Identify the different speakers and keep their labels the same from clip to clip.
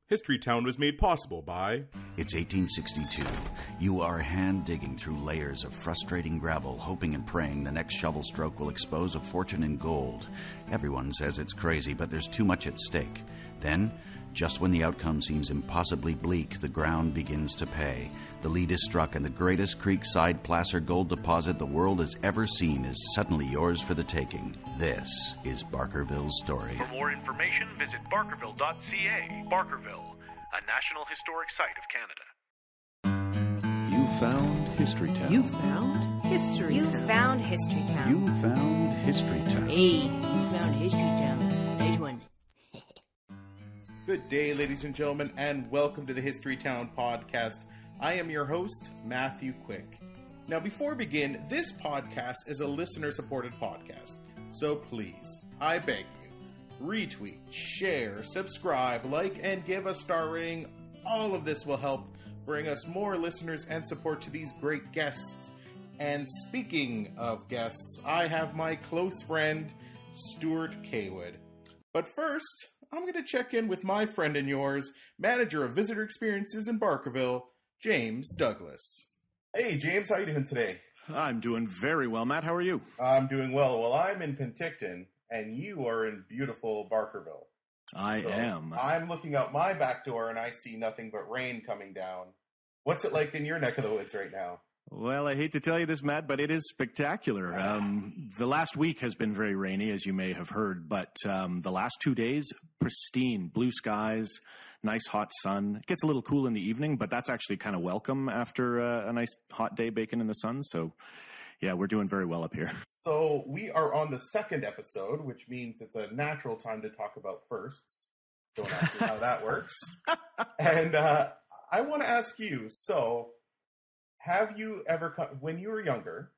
Speaker 1: History Town was made possible by...
Speaker 2: It's 1862. You are hand-digging through layers of frustrating gravel, hoping and praying the next shovel stroke will expose a fortune in gold. Everyone says it's crazy, but there's too much at stake. Then, just when the outcome seems impossibly bleak, the ground begins to pay. The lead is struck, and the greatest creekside placer gold deposit the world has ever seen is suddenly yours for the taking. This is Barkerville's story.
Speaker 3: For more information, visit barkerville.ca. Barkerville, a National Historic Site of Canada.
Speaker 4: You found History Town.
Speaker 5: You found History Town.
Speaker 6: You found History Town.
Speaker 4: You found History Town.
Speaker 5: Hey, you found History Town. Nice one.
Speaker 1: Good day, ladies and gentlemen, and welcome to the History Town podcast. I am your host, Matthew Quick. Now, before we begin, this podcast is a listener-supported podcast. So please, I beg you, retweet, share, subscribe, like, and give a star rating. All of this will help bring us more listeners and support to these great guests. And speaking of guests, I have my close friend, Stewart Cawood. But first, I'm going to check in with my friend and yours, manager of visitor experiences in Barkerville, James Douglas. Hey, James, how are you doing today?
Speaker 4: I'm doing very well, Matt. How are you?
Speaker 1: I'm doing well. Well, I'm in Penticton, and you are in beautiful Barkerville.
Speaker 4: I am.
Speaker 1: I'm looking out my back door, and I see nothing but rain coming down. What's it like in your neck of the woods right now?
Speaker 4: Well, I hate to tell you this, Matt, but it is spectacular. The last week has been very rainy, as you may have heard, but the last 2 days, pristine, blue skies, nice hot sun. It gets a little cool in the evening, but that's actually kind of welcome after a nice hot day baking in the sun. So, yeah, we're doing very well up here.
Speaker 1: So we are on the second episode, which means it's a natural time to talk about firsts. Don't ask me how that works. And I want to ask you, so... have you ever come, when you were younger,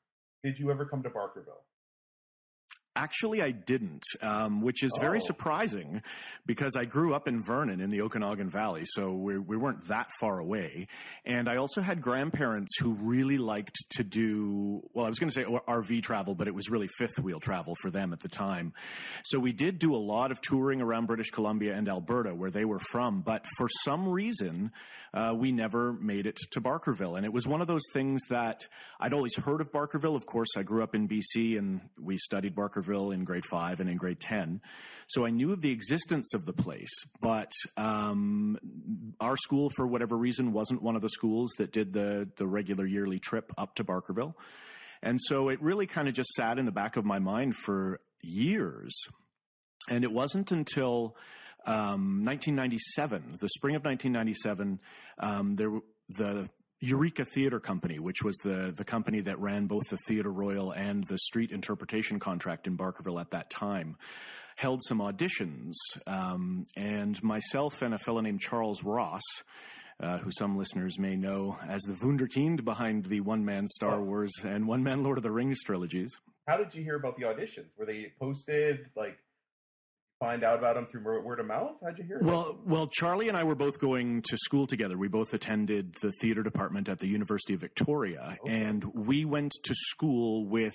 Speaker 1: did you ever come to Barkerville?
Speaker 4: Actually, I didn't, which is very surprising because I grew up in Vernon in the Okanagan Valley, so we weren't that far away. And I also had grandparents who really liked to do, well, I was going to say RV travel, but it was really fifth wheel travel for them at the time. So we did do a lot of touring around British Columbia and Alberta where they were from, but for some reason, we never made it to Barkerville. And it was one of those things that I'd always heard of Barkerville. Of course, I grew up in BC and we studied Barkerville in grade 5 and in grade 10. So I knew of the existence of the place, but our school, for whatever reason, wasn't one of the schools that did the regular yearly trip up to Barkerville. And so it really kind of just sat in the back of my mind for years. And it wasn't until 1997, the spring of 1997, the Eureka Theatre Company, which was the company that ran both the Theatre Royal and the street interpretation contract in Barkerville at that time, held some auditions, and myself and a fellow named Charles Ross, who some listeners may know as the Wunderkind behind the one-man Star Wars and one-man Lord of the Rings trilogies.
Speaker 1: How did you hear about the auditions? Were they posted, find out about them through word of mouth? How'd you hear about them?
Speaker 4: Well, Charlie and I were both going to school together. We both attended the theater department at the University of Victoria, and we went to school with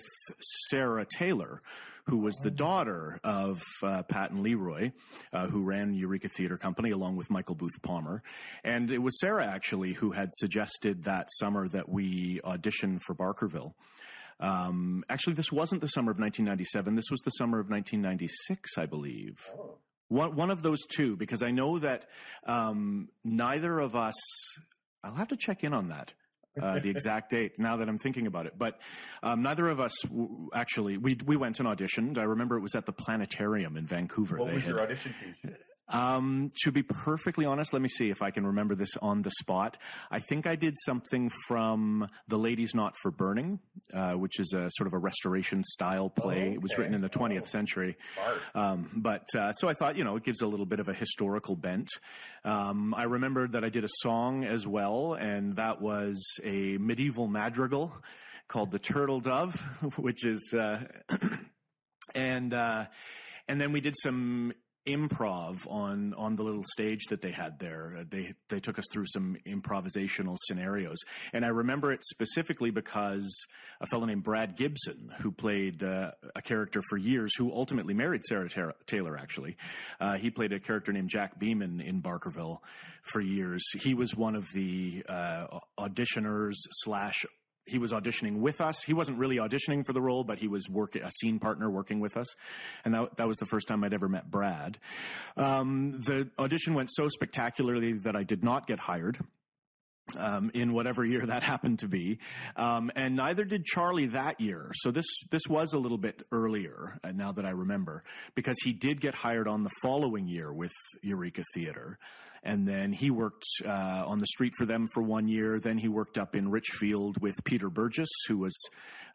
Speaker 4: Sarah Taylor, who was the daughter of Pat and Leroy, who ran Eureka Theatre Company, along with Michael Booth Palmer. And it was Sarah, actually, who had suggested that summer that we audition for Barkerville. Actually, this wasn't the summer of 1997. This was the summer of 1996, I believe.
Speaker 1: Oh.
Speaker 4: One of those two, because I know that neither of us, I'll have to check in on that, the exact date, now that I'm thinking about it. But neither of us, actually, we went and auditioned. I remember it was at the Planetarium in Vancouver.
Speaker 1: What was your audition piece?
Speaker 4: To be perfectly honest, let me see if I can remember this on the spot. I think I did something from The Ladies Not for Burning, which is a sort of a restoration style play. Okay. It was written in the 20th century. So I thought, it gives a little bit of a historical bent. I remembered that I did a song as well, and that was a medieval madrigal called The Turtle Dove, which is, and then we did some improv on the little stage that they had there. They took us through some improvisational scenarios, and I remember it specifically because a fellow named Brad Gibson, who played a character for years, who ultimately married Sarah Taylor, actually. He played a character named Jack Beeman in Barkerville for years. He was one of the auditioners / he was auditioning with us. He wasn't really auditioning for the role, but he was a scene partner working with us. And that was the first time I'd ever met Brad. The audition went so spectacularly that I did not get hired in whatever year that happened to be. And neither did Charlie that year. So this was a little bit earlier, now that I remember, because he did get hired on the following year with Eureka Theatre. And then he worked on the street for them for 1 year. Then he worked up in Richfield with Peter Burgess, who was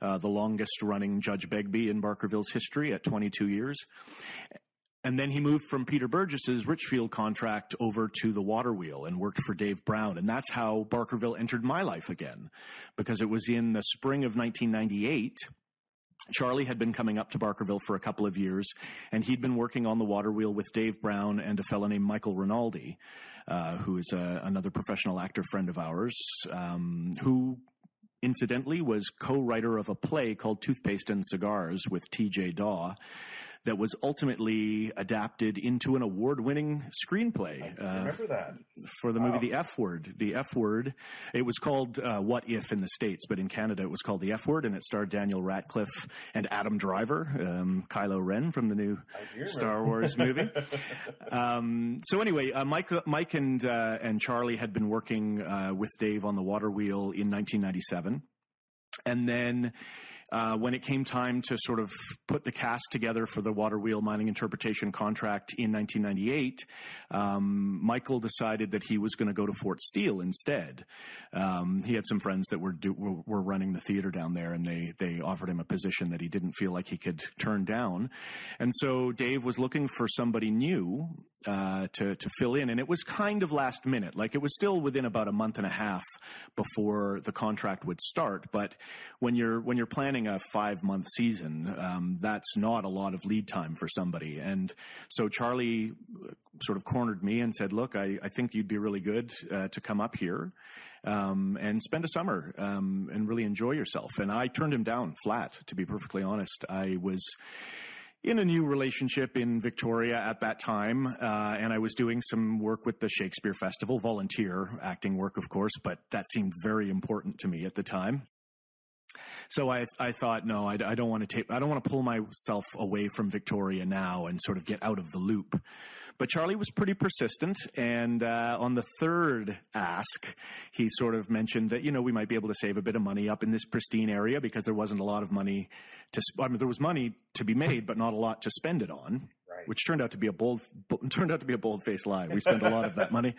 Speaker 4: the longest-running Judge Begbie in Barkerville's history at 22 years. And then he moved from Peter Burgess's Richfield contract over to the Water Wheel and worked for Dave Brown. And that's how Barkerville entered my life again, because it was in the spring of 1998. Charlie had been coming up to Barkerville for a couple of years, and he'd been working on the Water Wheel with Dave Brown and a fellow named Michael Rinaldi, who is another professional actor friend of ours, who incidentally was co-writer of a play called Toothpaste and Cigars with T.J. Daw that was ultimately adapted into an award-winning screenplay.
Speaker 1: I remember that.
Speaker 4: For the movie The F Word. The F Word. It was called What If in the States, but in Canada it was called The F Word, and it starred Daniel Radcliffe and Adam Driver, Kylo Ren from the new Star Wars movie. So anyway, Mike and Charlie had been working with Dave on the Water Wheel in 1997. And then when it came time to sort of put the cast together for the Water Wheel mining interpretation contract in 1998, Michael decided that he was going to go to Fort Steele instead. He had some friends that were running the theater down there, and they offered him a position that he didn't feel like he could turn down. And so Dave was looking for somebody new to fill in, and it was kind of last minute. Like, it was still within about a month and a half before the contract would start. But when you're planning a 5-month season, that's not a lot of lead time for somebody. And so Charlie sort of cornered me and said, look, I think you'd be really good to come up here and spend a summer and really enjoy yourself. And I turned him down flat, to be perfectly honest. I was in a new relationship in Victoria at that time, and I was doing some work with the Shakespeare Festival, volunteer acting work, of course, but that seemed very important to me at the time. So I thought, no, I don't want to pull myself away from Victoria now and sort of get out of the loop. But Charlie was pretty persistent, and on the third ask, he sort of mentioned that, we might be able to save a bit of money up in this pristine area, because there wasn't a lot of money there was money to be made, but not a lot to spend it on. Right. Which turned out to be a bold-faced lie. We spent a lot of that money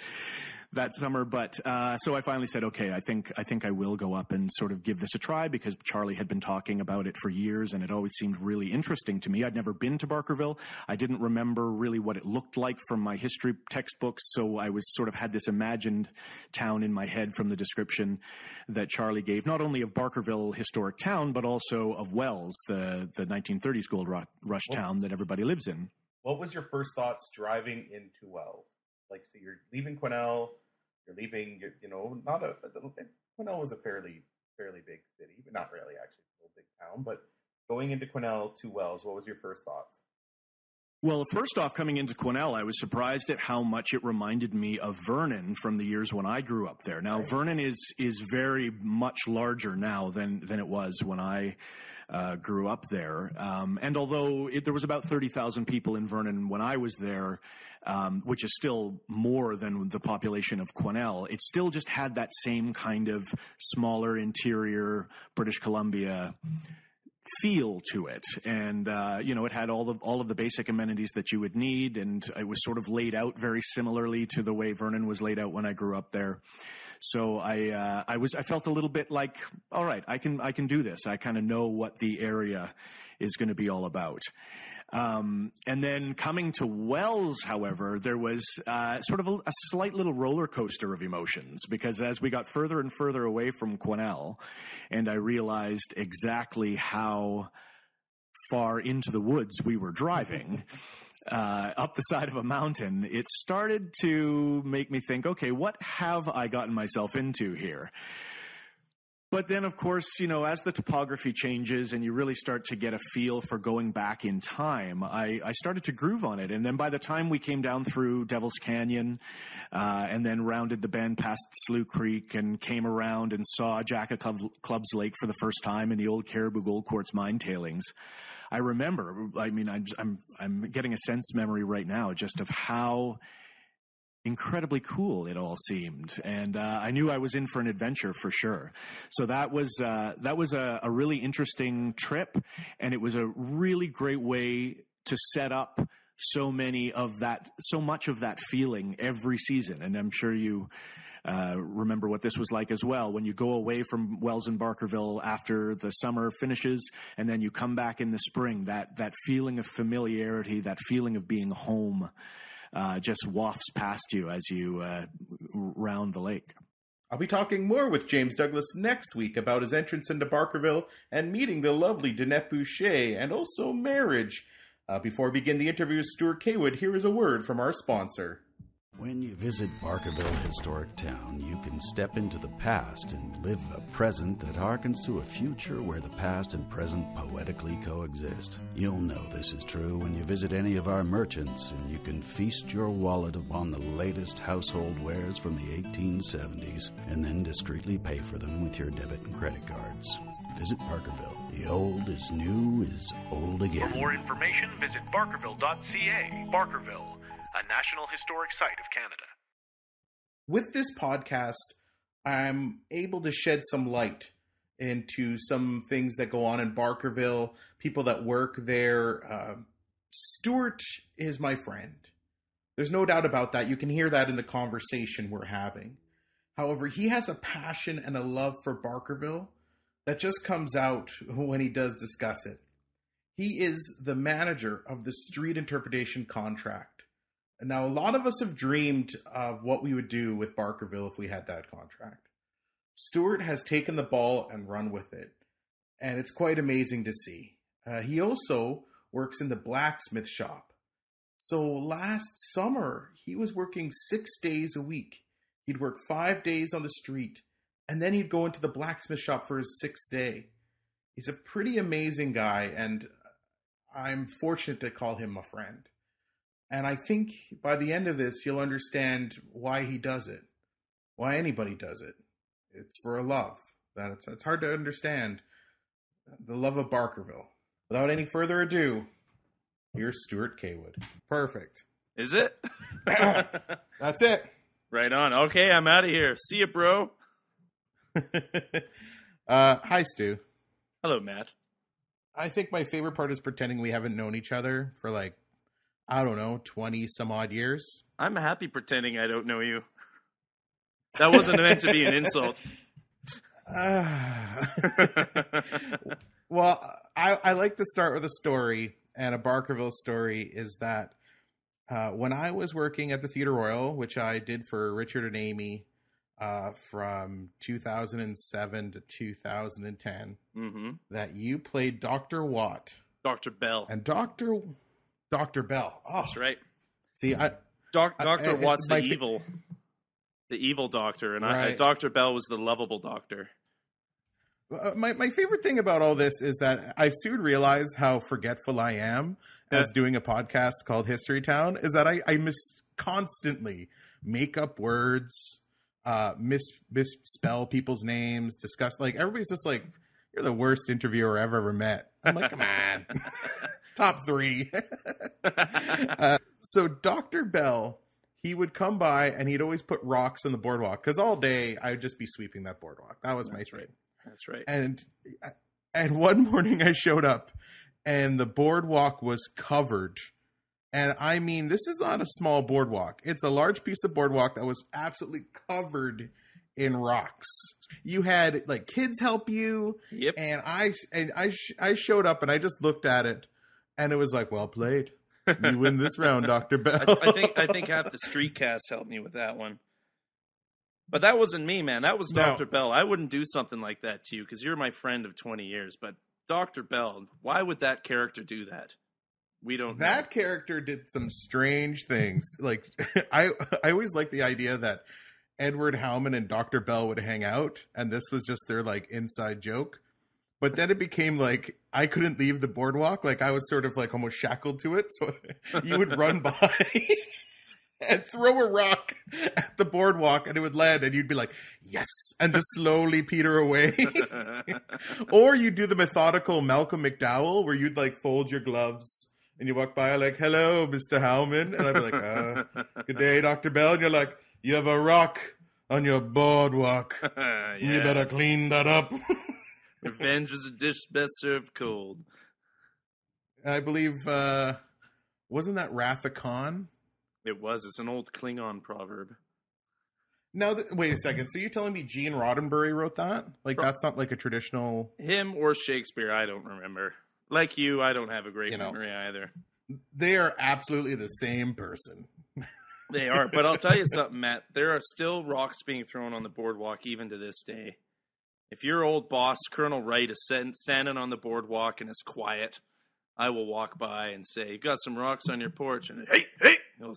Speaker 4: that summer, but so I finally said, okay, I think I will go up and sort of give this a try, because Charlie had been talking about it for years, and it always seemed really interesting to me. I'd never been to Barkerville. I didn't remember really what it looked like from my history textbooks, so I was sort of had this imagined town in my head from the description that Charlie gave, not only of Barkerville Historic Town, but also of Wells, the 1930s gold rush town that everybody lives in.
Speaker 1: What was your first thoughts driving into Wells? Like, so you're leaving Quesnel, Quesnel was a fairly big city, but not really, actually, it's a big town. But going into Quesnel to Wells, what was your first thoughts?
Speaker 4: Well, first off, coming into Quesnel, I was surprised at how much it reminded me of Vernon from the years when I grew up there. Now, right. Vernon is very much larger now than it was when I grew up there. And although there was about 30,000 people in Vernon when I was there, which is still more than the population of Quesnel, it still just had that same kind of smaller interior British Columbia feel to it. And, it had all of the basic amenities that you would need. And it was sort of laid out very similarly to the way Vernon was laid out when I grew up there. So I felt a little bit like, all right, I can do this. I kind of know what the area is going to be all about. And then coming to Wells, however, there was sort of a slight little roller coaster of emotions, because as we got further and further away from Quesnel, and I realized exactly how far into the woods we were driving, up the side of a mountain, it started to make me think, okay, what have I gotten myself into here? But then, of course, as the topography changes and you really start to get a feel for going back in time, I started to groove on it. And then by the time we came down through Devil's Canyon and then rounded the bend past Slough Creek and came around and saw Jack of Clubs Lake for the first time in the old Cariboo Gold Quartz mine tailings, I remember, I'm getting a sense memory right now just of how incredibly cool it all seemed, and I knew I was in for an adventure for sure. So that was a really interesting trip, and it was a really great way to set up so much of that feeling every season. And I'm sure you remember what this was like as well, when you go away from Wells and Barkerville after the summer finishes, and then you come back in the spring. That feeling of familiarity, that feeling of being home, just wafts past you as you round the lake.
Speaker 1: I'll be talking more with James Douglas next week about his entrance into Barkerville and meeting the lovely Danette Boucher, and also marriage. Before we begin the interview with Stewart Cawood, here is a word from our sponsor.
Speaker 2: When you visit Barkerville Historic Town, you can step into the past and live a present that harkens to a future where the past and present poetically coexist. You'll know this is true when you visit any of our merchants, and you can feast your wallet upon the latest household wares from the 1870s, and then discreetly pay for them with your debit and credit cards. Visit Barkerville. The old is new is old again.
Speaker 3: For more information, visit barkerville.ca. Barkerville, a National Historic Site of Canada.
Speaker 1: With this podcast, I'm able to shed some light into some things that go on in Barkerville, people that work there. Stewart is my friend. There's no doubt about that. You can hear that in the conversation we're having. However, he has a passion and a love for Barkerville that just comes out when he does discuss it. He is the manager of the street interpretation contract. Now, a lot of us have dreamed of what we would do with Barkerville if we had that contract. Stewart has taken the ball and run with it, and it's quite amazing to see. He also works in the blacksmith shop. So last summer, he was working 6 days a week. He'd work 5 days on the street, and then he'd go into the blacksmith shop for his 6th day. He's a pretty amazing guy, and I'm fortunate to call him a friend. And I think by the end of this, you'll understand why he does it, why anybody does it. It's for a love. It's hard to understand, the love of Barkerville. Without any further ado, here's Stewart Cawood. Perfect.
Speaker 6: Is it?
Speaker 1: That's it.
Speaker 6: Right on. Okay, I'm out of here. See you, bro.
Speaker 1: Hi, Stu.
Speaker 6: Hello, Matt.
Speaker 1: I think my favorite part is pretending we haven't known each other for 20 some odd years.
Speaker 6: I'm happy pretending I don't know you. That wasn't meant to be an insult.
Speaker 1: Well, I like to start with a story, and a Barkerville story is that when I was working at the Theatre Royal, which I did for Richard and Amy from 2007 to 2010, that you played Dr. Watt.
Speaker 6: Dr. Bell.
Speaker 1: And Dr. Bell. Oh,
Speaker 6: that's right.
Speaker 1: See,
Speaker 6: Dr. Watt's the evil doctor, and
Speaker 1: right.
Speaker 6: Dr. Bell was the lovable doctor.
Speaker 1: My favorite thing about all this is that I soon realize how forgetful I am as doing a podcast called History Town, is that I constantly make up words, misspell people's names, discuss, everybody's just like, you're the worst interviewer I've ever met. I'm like, come on. Top 3. So Dr. Bell, he would come by and he'd always put rocks on the boardwalk, because all day I would just be sweeping that boardwalk. That was my thing.
Speaker 6: That's right.
Speaker 1: And one morning I showed up and the boardwalk was covered. And I mean, this is not a small boardwalk. It's a large piece of boardwalk that was absolutely covered in rocks. You had kids help you.
Speaker 6: Yep.
Speaker 1: And I showed up and I just looked at it and it was like, well played. You win this round, Dr. Bell.
Speaker 6: I think half the street cast helped me with that one. But that wasn't me, man. That was Dr. Bell. I wouldn't do something like that to you because you're my friend of 20 years. But Dr. Bell, why would that character do that? We don't
Speaker 1: That
Speaker 6: know.
Speaker 1: character did some strange things. Like, I always liked the idea that Edward Howman and Dr. Bell would hang out, and this was just their, like, inside joke. But then it became, like, I couldn't leave the boardwalk. Like, I was sort of, like, almost shackled to it. So you would run by and throw a rock at the boardwalk, and it would land, and you'd be like, yes, and just slowly peter away. Or you do the methodical Malcolm McDowell, where you'd, like, fold your gloves, and you walk by, like, hello, Mr. Howman. And I'd be like, good day, Dr. Bell. And you're like, you have a rock on your boardwalk.
Speaker 6: Yeah.
Speaker 1: You better clean that up.
Speaker 6: Revenge is a dish best served cold.
Speaker 1: I believe, wasn't that Wrath of Khan?
Speaker 6: It was. It's an old Klingon proverb.
Speaker 1: Now, wait a second. So you're telling me Gene Roddenberry wrote that? Like, that's not like a traditional...
Speaker 6: Him or Shakespeare, I don't remember. Like you, I don't have a great memory either.
Speaker 1: They are absolutely the same person.
Speaker 6: They are. But I'll tell you something, Matt. There are still rocks being thrown on the boardwalk even to this day. If your old boss, Colonel Wright, is standing on the boardwalk and is quiet, I will walk by and say, "You got some rocks on your porch?" And hey, he'll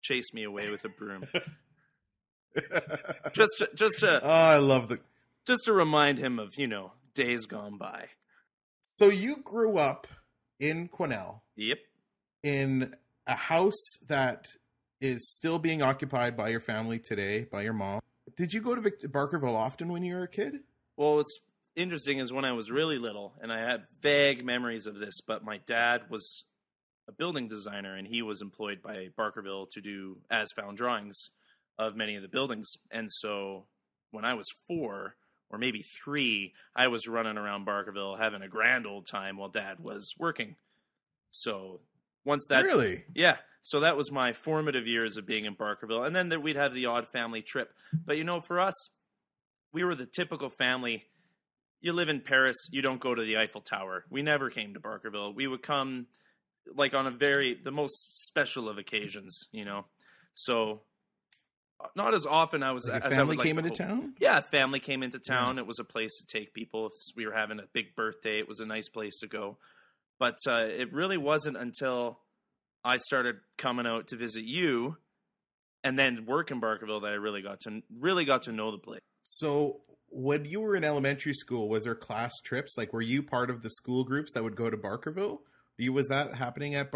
Speaker 6: chase me away with a broom.
Speaker 1: I love
Speaker 6: just to remind him of, days gone by.
Speaker 1: So you grew up in Quesnel.
Speaker 6: Yep.
Speaker 1: In a house that is still being occupied by your family today, by your mom. Did you go to Barkerville often when you were a kid?
Speaker 6: Well, what's interesting is when I was really little, and I had vague memories of this, but my dad was a building designer, and he was employed by Barkerville to do as-found drawings of many of the buildings. And so when I was 4 or maybe 3, I was running around Barkerville having a grand old time while Dad was working. So once that...
Speaker 1: Really?
Speaker 6: Yeah. So that was my formative years of being in Barkerville. And then we'd have the odd family trip. But, for us, we were the typical family. You live in Paris, you don't go to the Eiffel Tower. We never came to Barkerville. We would come like on the most special of occasions, So not as often as
Speaker 1: family came into town?
Speaker 6: Yeah, family came into town. Yeah. It was a place to take people. If we were having a big birthday, it was a nice place to go. But it really wasn't until I started coming out to visit you and then work in Barkerville that I really got to know the place.
Speaker 1: So when you were in elementary school, was there class trips? Like, were you part of the school groups that would go to Barkerville? Was that happening at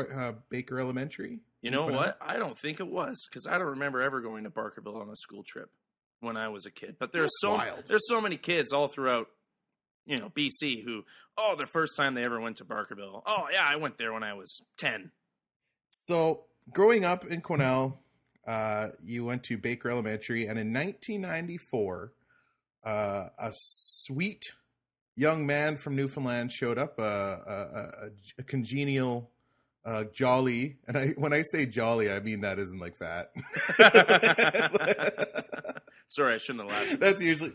Speaker 1: Baker Elementary?
Speaker 6: You know what? I don't think it was, because I don't remember ever going to Barkerville on a school trip when I was a kid. But there's so many kids all throughout, BC who, their first time they ever went to Barkerville. Oh, yeah, I went there when I was 10.
Speaker 1: So growing up in Quesnel, you went to Baker Elementary, and in 1994, a sweet young man from Newfoundland showed up, a congenial, jolly, and when I say jolly, I mean that isn't like fat.
Speaker 6: Sorry, I shouldn't have laughed.
Speaker 1: That's usually...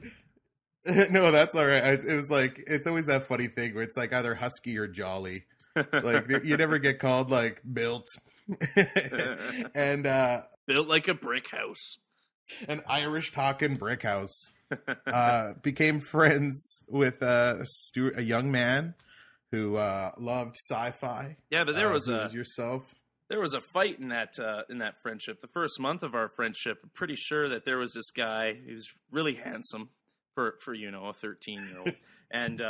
Speaker 1: No, that's all right. It was like, it's always that funny thing where it's like either husky or jolly. Like, you never get called, like, built. And
Speaker 6: built like a brick house.
Speaker 1: An Irish talking brick house. Became friends with Stewart, a young man who loved sci-fi.
Speaker 6: Yeah, but there was
Speaker 1: yourself.
Speaker 6: There was a fight in that friendship. The first month of our friendship, I'm pretty sure that there was this guy who was really handsome for a 13-year-old and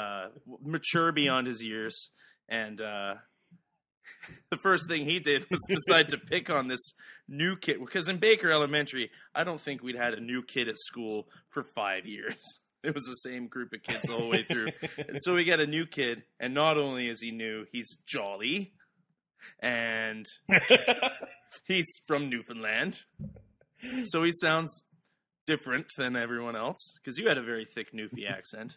Speaker 6: mature beyond his years. And the first thing he did was decide to pick on this new kid. Because in Baker Elementary, I don't think we'd had a new kid at school for 5 years. It was the same group of kids the whole way through. And so we got a new kid, and not only is he new, he's jolly, and he's from Newfoundland. So he sounds different than everyone else, because you had a very thick Newfie accent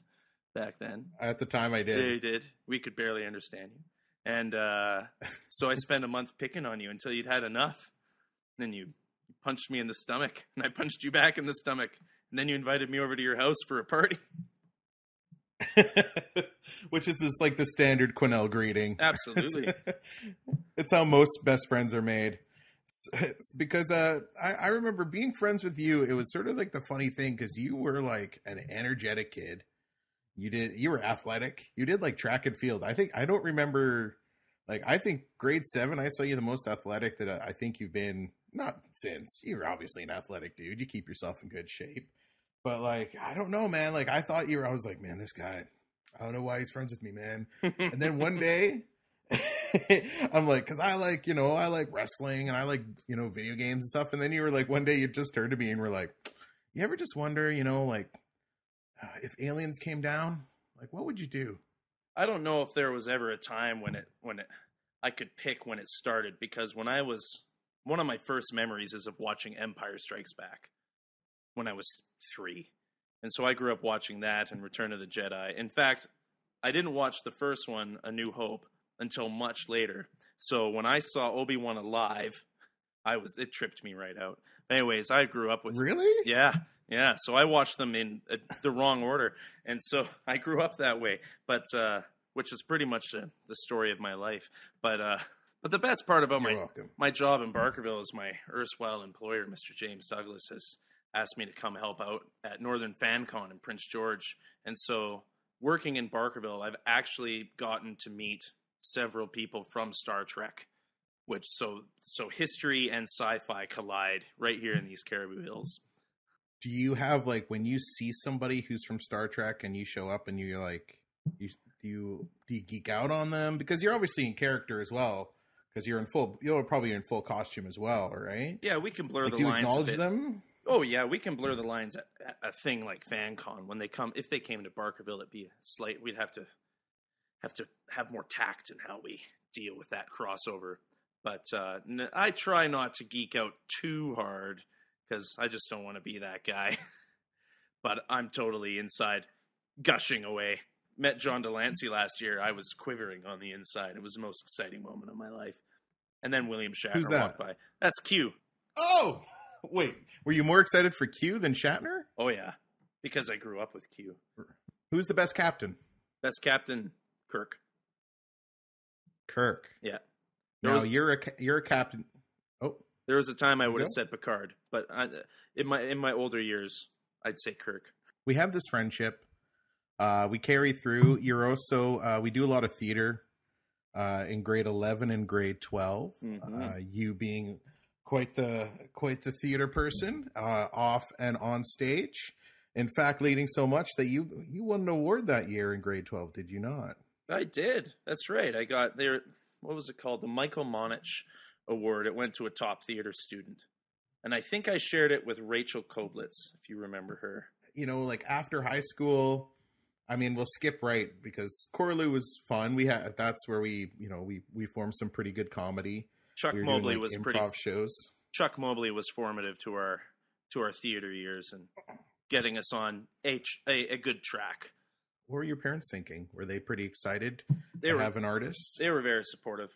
Speaker 6: back then.
Speaker 1: At the time I did.
Speaker 6: Yeah, you did. We could barely understand you. And so I spent a month picking on you until you'd had enough. And then you punched me in the stomach, and I punched you back in the stomach. And then you invited me over to your house for a party.
Speaker 1: Which is like the standard Quesnel greeting.
Speaker 6: Absolutely.
Speaker 1: It's how most best friends are made. It's because I remember being friends with you. It was sort of like the funny thing, because you were like an energetic kid. You were athletic. You did like track and field. I don't remember Like, I think grade 7, I saw you the most athletic that I think you've been, not since. You're obviously an athletic dude. You keep yourself in good shape. But, like, I don't know, man. Like, I thought I was like, man, this guy, I don't know why he's friends with me, man. And then one day, I'm like, because I like wrestling and I like, video games and stuff. And then you were like, one day you just turned to me and were like, you ever just wonder, like, if aliens came down, like, what would you do?
Speaker 6: I don't know if there was ever a time when I could pick when it started, because one of my first memories is of watching Empire Strikes Back when I was 3. And so I grew up watching that and Return of the Jedi. In fact, I didn't watch the first one, A New Hope, until much later. So when I saw Obi-Wan alive, it tripped me right out. Anyways, I grew up with...
Speaker 1: Really?
Speaker 6: Yeah. So I watched them in the wrong order. And so I grew up that way. But, which is pretty much the story of my life. But the best part about my job in Barkerville is my erstwhile employer, Mr. James Douglas, has asked me to come help out at Northern FanCon in Prince George. And so working in Barkerville, I've actually gotten to meet several people from Star Trek, which so history and sci-fi collide right here in these Cariboo Hills.
Speaker 1: Do you have, like, when you see somebody who's from Star Trek and you show up and you're like, do you geek out on them? Because you're obviously in character as well, because you're probably in full costume as well, right?
Speaker 6: Yeah, we can blur the lines.
Speaker 1: Do you acknowledge them?
Speaker 6: Oh yeah, we can blur the lines at a thing like FanCon. When they come, if they came to Barkerville, it'd be slight. We'd have to have more tact in how we deal with that crossover. But I try not to geek out too hard, because I just don't want to be that guy. But I'm totally inside, gushing away. Met John Delancey last year. I was quivering on the inside. It was the most exciting moment of my life. And then William Shatner walked by. That's Q.
Speaker 1: Oh! Wait, were you more excited for Q than Shatner?
Speaker 6: Oh, yeah, because I grew up with Q.
Speaker 1: Who's the best captain?
Speaker 6: Best captain, Kirk.
Speaker 1: Kirk.
Speaker 6: Yeah.
Speaker 1: You're a captain. Oh,
Speaker 6: there was a time I would have said Picard, but in my older years, I'd say Kirk.
Speaker 1: We have this friendship. We carry through. You're also we do a lot of theater in grade 11 and grade 12. Mm-hmm. You being quite the theater person, off and on stage. In fact, leading so much that you won an award that year in grade 12, did you not?
Speaker 6: I did. That's right. I got there. What was it called? The Michael Monich Award. It went to a top theater student. And I think I shared it with Rachel Koblitz, if you remember her. Like
Speaker 1: after high school, I mean, we'll skip right because Corlew was fun. That's where we formed some pretty good comedy.
Speaker 6: Chuck Mobley was
Speaker 1: improv shows.
Speaker 6: Chuck Mobley was formative to our theater years and getting us on a good track.
Speaker 1: What were your parents thinking? Were they pretty excited to have an artist?
Speaker 6: They were very supportive.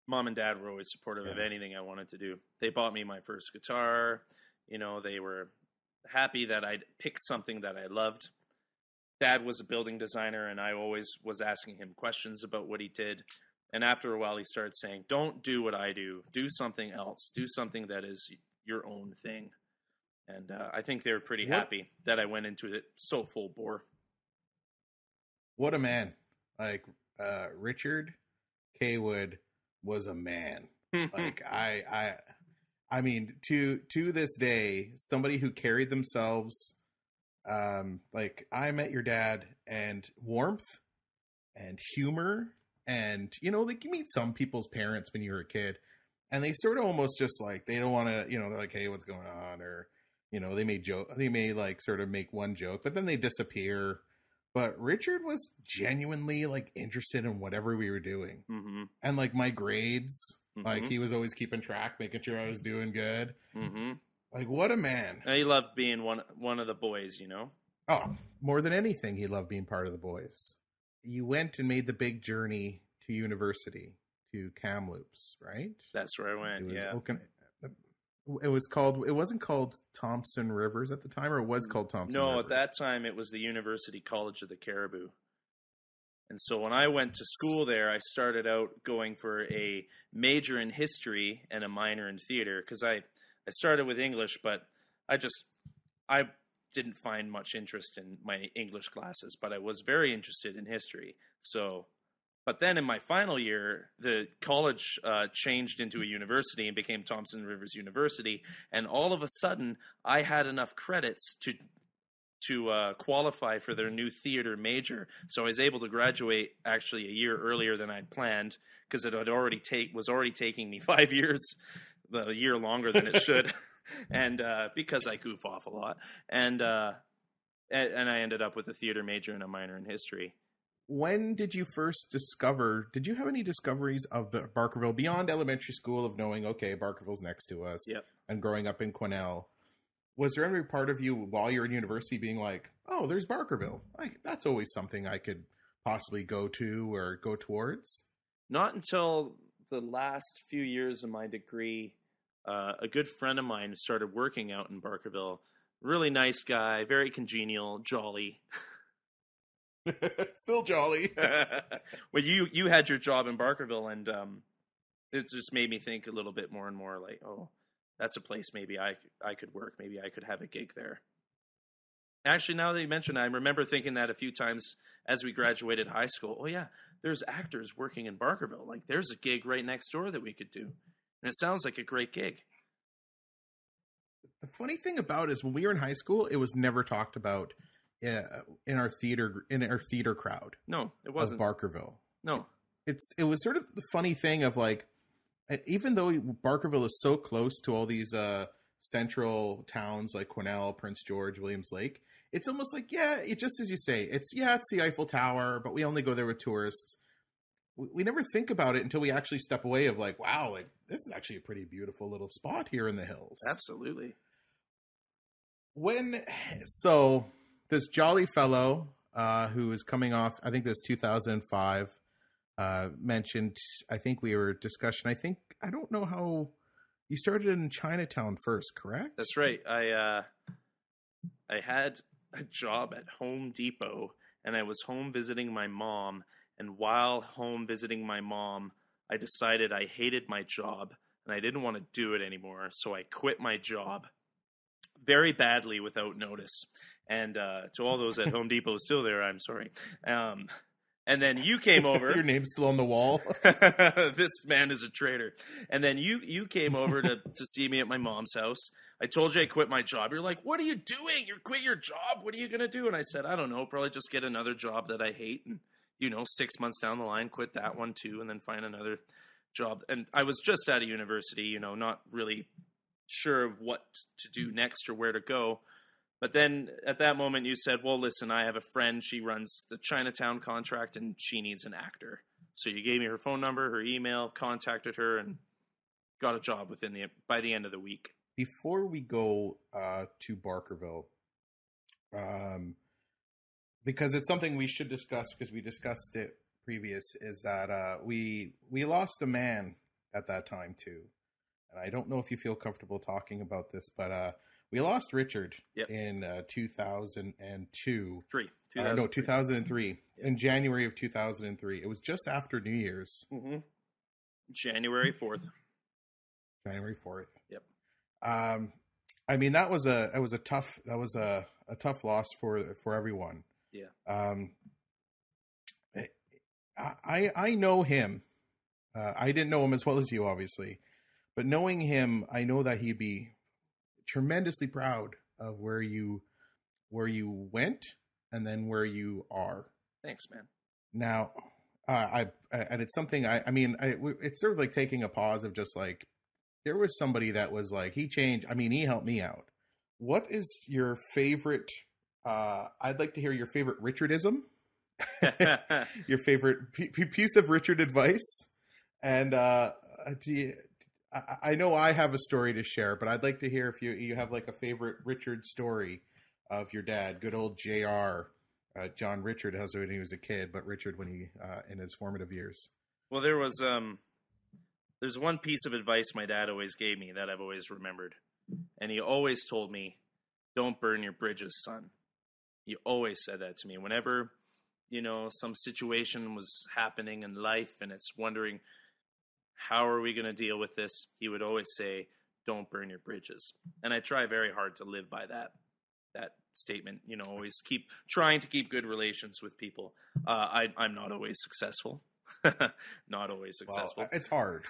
Speaker 6: Mom and Dad were always supportive of anything I wanted to do. They bought me my first guitar. They were happy that I'd picked something that I loved. Dad was a building designer, and I always was asking him questions about what he did. And after a while, he started saying, don't do what I do. Do something else. Do something that is your own thing. And I think they were pretty happy that I went into it so full bore.
Speaker 1: What a man. Like, Richard Cawood was a man. Like, I mean, to this day, somebody who carried themselves, like, I met your dad, and warmth and humor. And, like, you meet some people's parents when you were a kid, and they sort of almost just, like, they don't want to, they're like, hey, what's going on? Or, they may, like, sort of make one joke, but then they disappear. But Richard was genuinely, like, interested in whatever we were doing. Mm-hmm. And, like, my grades, like, he was always keeping track, making sure I was doing good. Mm-hmm. Like, what a man.
Speaker 6: He loved being one of the boys,
Speaker 1: Oh, more than anything, he loved being part of the boys. You went and made the big journey to university, to Kamloops, right?
Speaker 6: That's where I went,
Speaker 1: It wasn't called Thompson Rivers at the time, or it was called Thompson Rivers?
Speaker 6: No, at that time it was the University College of the Cariboo. And so when I went to school there, I started out going for a major in history and a minor in theater, because I started with English, but I didn't find much interest in my English classes, but I was very interested in history. So But then in my final year, the college changed into a university and became Thompson Rivers University. And all of a sudden, I had enough credits to qualify for their new theater major. So I was able to graduate actually a year earlier than I'd planned, because it had was already taking me 5 years, a year longer than it should. And because I goof off a lot. And I ended up with a theater major and a minor in history.
Speaker 1: When did you first did you have any discoveries of Barkerville beyond elementary school, of knowing, okay, Barkerville's next to us,
Speaker 6: yep,
Speaker 1: and growing up in Quesnel? Was there any part of you while you're in university being like, oh, there's Barkerville, that's always something I could possibly go to or go towards?
Speaker 6: Not until the last few years of my degree. A good friend of mine started working out in Barkerville. Really nice guy, very congenial, jolly.
Speaker 1: Still jolly.
Speaker 6: Well, you had your job in Barkerville, and it just made me think a little bit more and more like, oh, that's a place maybe I could work. Maybe I could have a gig there. Actually, now that you mention it, I remember thinking that a few times as we graduated high school. Oh, yeah, there's actors working in Barkerville. Like, there's a gig right next door that we could do. And it sounds like a great gig.
Speaker 1: The funny thing about it is when we were in high school, it was never talked about in our theater crowd.
Speaker 6: No, it wasn't.
Speaker 1: Of Barkerville.
Speaker 6: No.
Speaker 1: It was sort of the funny thing of like, even though Barkerville is so close to all these central towns like Quesnel, Prince George, Williams Lake, it's almost like, just as you say, it's the Eiffel Tower, but we only go there with tourists. We never think about it until we actually step away of like, wow, like this is actually a pretty beautiful little spot here in the hills.
Speaker 6: Absolutely.
Speaker 1: So this jolly fellow who is coming off, I think this 2005, mentioned, I think we were discussing, I don't know how you started in Chinatown first, correct?
Speaker 6: That's right. I had a job at Home Depot, and I was home visiting my mom. And while home visiting my mom, I decided I hated my job and I didn't want to do it anymore. So I quit my job very badly without notice. And to all those at Home Depot still there, I'm sorry. And then you came over.
Speaker 1: Your name's still on the wall.
Speaker 6: This man is a traitor. And then you came over to see me at my mom's house. I told you I quit my job. You're like, what are you doing? You quit your job? What are you going to do? And I said, I don't know, probably just get another job that I hate. And 6 months down the line, quit that one too, and then find another job. And I was just out of university, not really sure of what to do next or where to go. But then at that moment you said, well, listen, I have a friend. She runs the Chinatown contract and she needs an actor. So you gave me her phone number, her email, contacted her, and got a job by the end of the week.
Speaker 1: Before we go to Barkerville, because it's something we should discuss because we discussed it previous, is that we lost a man at that time too. And I don't know if you feel comfortable talking about this, but we lost Richard in 2002. 2003. Yep. In January of 2003. It was just after New Year's.
Speaker 6: Mm-hmm. January 4th.
Speaker 1: January 4th.
Speaker 6: Yep.
Speaker 1: I mean, that was a tough loss for everyone.
Speaker 6: Yeah.
Speaker 1: I know him. I didn't know him as well as you, obviously, but knowing him, I know that he'd be tremendously proud of where you went and then where you are.
Speaker 6: Thanks, man.
Speaker 1: Now, and it's something it's sort of like taking a pause of just like, there was somebody that was like, he changed. I mean, he helped me out. What is your favorite? I'd like to hear your favorite Richardism, your favorite piece of Richard advice. And I know I have a story to share, but I'd like to hear if you have like a favorite Richard story of your dad, good old JR, John Richard, as when he was a kid, but Richard when he in his formative years.
Speaker 6: Well, there's one piece of advice my dad always gave me that I've always remembered. And he always told me, don't burn your bridges, son. He always said that to me. Whenever, some situation was happening in life and it's wondering, how are we going to deal with this? He would always say, don't burn your bridges. And I try very hard to live by that statement, always trying to keep good relations with people. I'm not always successful. Not always successful.
Speaker 1: Well, it's hard.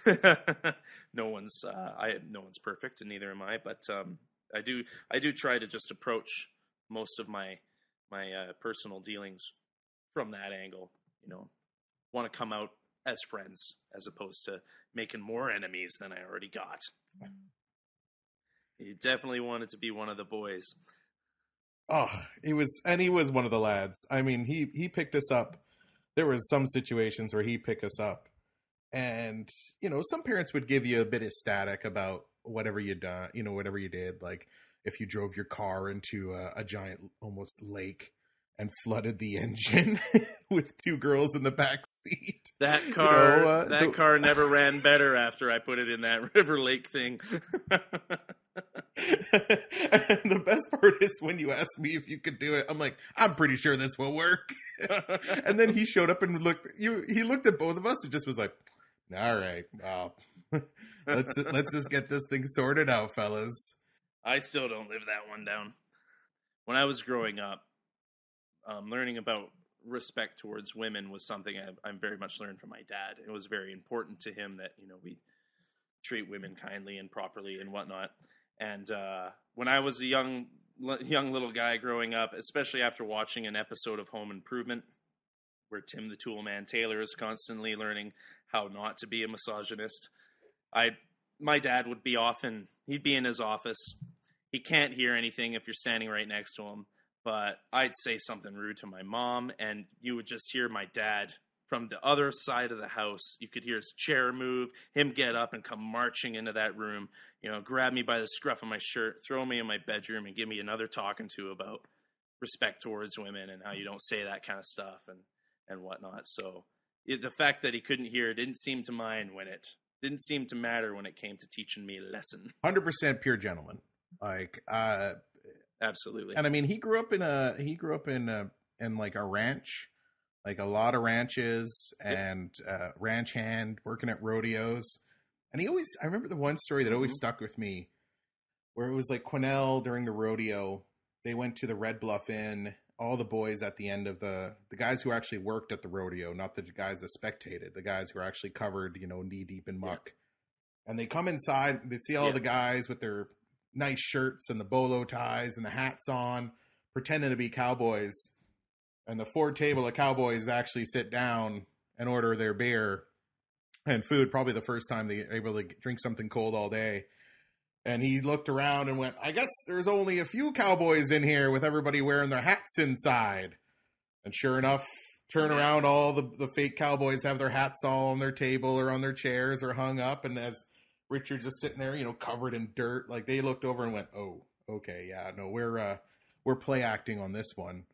Speaker 6: No one's perfect, and neither am I. But I do try to just approach most of my personal dealings from that angle. Want to come out as friends as opposed to making more enemies than I already got. You definitely wanted to be one of the boys.
Speaker 1: Oh, he was one of the lads. I mean, he picked us up. There was some situations where he'd pick us up, and some parents would give you a bit of static about whatever you done, whatever you did. Like if you drove your car into a giant, almost lake, and flooded the engine with two girls in the back seat.
Speaker 6: That car, car never ran better after I put it in that river lake thing.
Speaker 1: And the best part is when you ask me if you could do it, I'm like, I'm pretty sure this will work. And then he showed up and he looked at both of us and just was like, all right, well, let's just get this thing sorted out, fellas.
Speaker 6: I still don't live that one down. When I was growing up, learning about respect towards women was something I very much learned from my dad. It was very important to him that, we treat women kindly and properly and whatnot. And when I was a young little guy growing up, especially after watching an episode of Home Improvement, where Tim the Toolman Taylor is constantly learning how not to be a misogynist, my dad would be he'd be in his office. He can't hear anything if you're standing right next to him. But I'd say something rude to my mom, and you would just hear my dad from the other side of the house. You could hear his chair move, him get up and come marching into that room, grab me by the scruff of my shirt, throw me in my bedroom, and give me another talking to about respect towards women and how you don't say that kind of stuff and whatnot. So the fact that he couldn't hear didn't seem to matter when it came to teaching me a lesson.
Speaker 1: 100% pure gentleman.
Speaker 6: Absolutely.
Speaker 1: And I mean, he grew up in like a ranch, like a lot of ranches, and ranch hand working at rodeos. And I remember the one story that always stuck with me, where it was like Quinnell during the rodeo. They went to the Red Bluff Inn, all the boys at the end of the guys who actually worked at the rodeo, not the guys that spectated, the guys who were actually covered, knee deep in muck. Yeah. And they come inside, they see all the guys with their nice shirts and the bolo ties and the hats on, pretending to be cowboys. And the Ford table of cowboys actually sit down and order their beer and food, probably the first time they were able to drink something cold all day. And he looked around and went, I guess there's only a few cowboys in here with everybody wearing their hats inside. And sure enough, turn around, all the fake cowboys have their hats all on their table or on their chairs or hung up. And as Richard's just sitting there, covered in dirt, like they looked over and went, oh, okay, yeah, no, we're play acting on this one.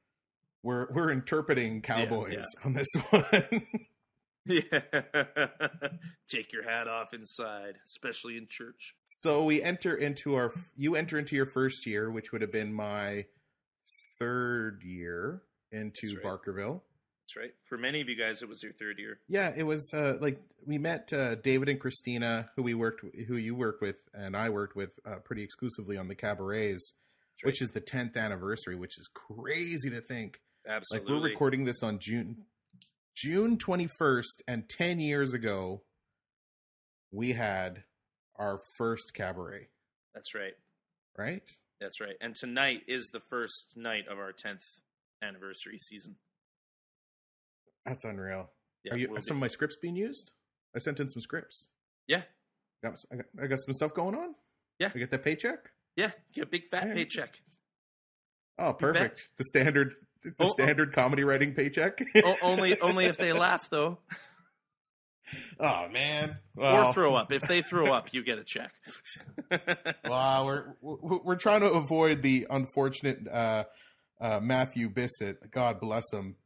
Speaker 1: We're interpreting cowboys on this one.
Speaker 6: Yeah. Take your hat off inside, especially in church.
Speaker 1: So you enter into your first year, which would have been my third year into Barkerville.
Speaker 6: That's right. For many of you guys, it was your third year.
Speaker 1: Yeah, it was we met David and Christina, who you worked with, and I worked with pretty exclusively on the cabarets, which is the 10th anniversary, which is crazy to think.
Speaker 6: Absolutely.
Speaker 1: Like we're recording this on June 21st, and 10 years ago, we had our first cabaret.
Speaker 6: That's right.
Speaker 1: Right?
Speaker 6: That's right. And tonight is the first night of our 10th anniversary season.
Speaker 1: That's unreal.
Speaker 6: Yeah,
Speaker 1: Are some of my scripts being used? I sent in some scripts.
Speaker 6: Yeah.
Speaker 1: I got some stuff going on?
Speaker 6: Yeah.
Speaker 1: I get that paycheck?
Speaker 6: Yeah. Get a big fat paycheck.
Speaker 1: Oh, perfect. The standard comedy writing paycheck.
Speaker 6: only if they laugh, though.
Speaker 1: Oh, man. Well,
Speaker 6: or throw up. If they throw up, you get a check.
Speaker 1: Wow, we're trying to avoid the unfortunate Matthew Bissett, God bless him,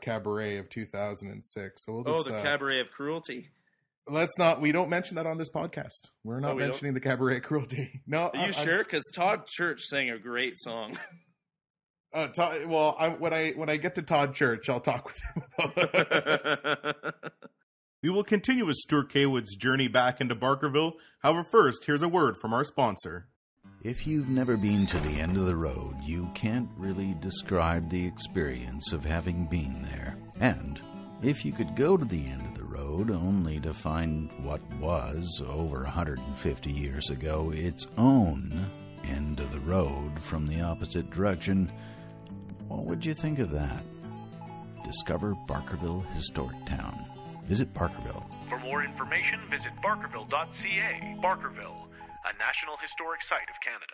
Speaker 1: cabaret of 2006. So we'll just,
Speaker 6: the cabaret of cruelty.
Speaker 1: We don't mention that on this podcast. We're not mentioning the cabaret cruelty. No.
Speaker 6: Are you sure? Because Todd Church sang a great song.
Speaker 1: When I get to Todd Church, I'll talk with him about it. We will continue with Stewart Cawood's journey back into Barkerville. However, first, here's a word from our sponsor.
Speaker 2: If you've never been to the end of the road, you can't really describe the experience of having been there. And if you could go to the end of the road, road, only to find what was, over 150 years ago, its own end of the road from the opposite direction. What would you think of that? Discover Barkerville Historic Town. Visit Barkerville.
Speaker 3: For more information, visit barkerville.ca. Barkerville, a National Historic Site of Canada.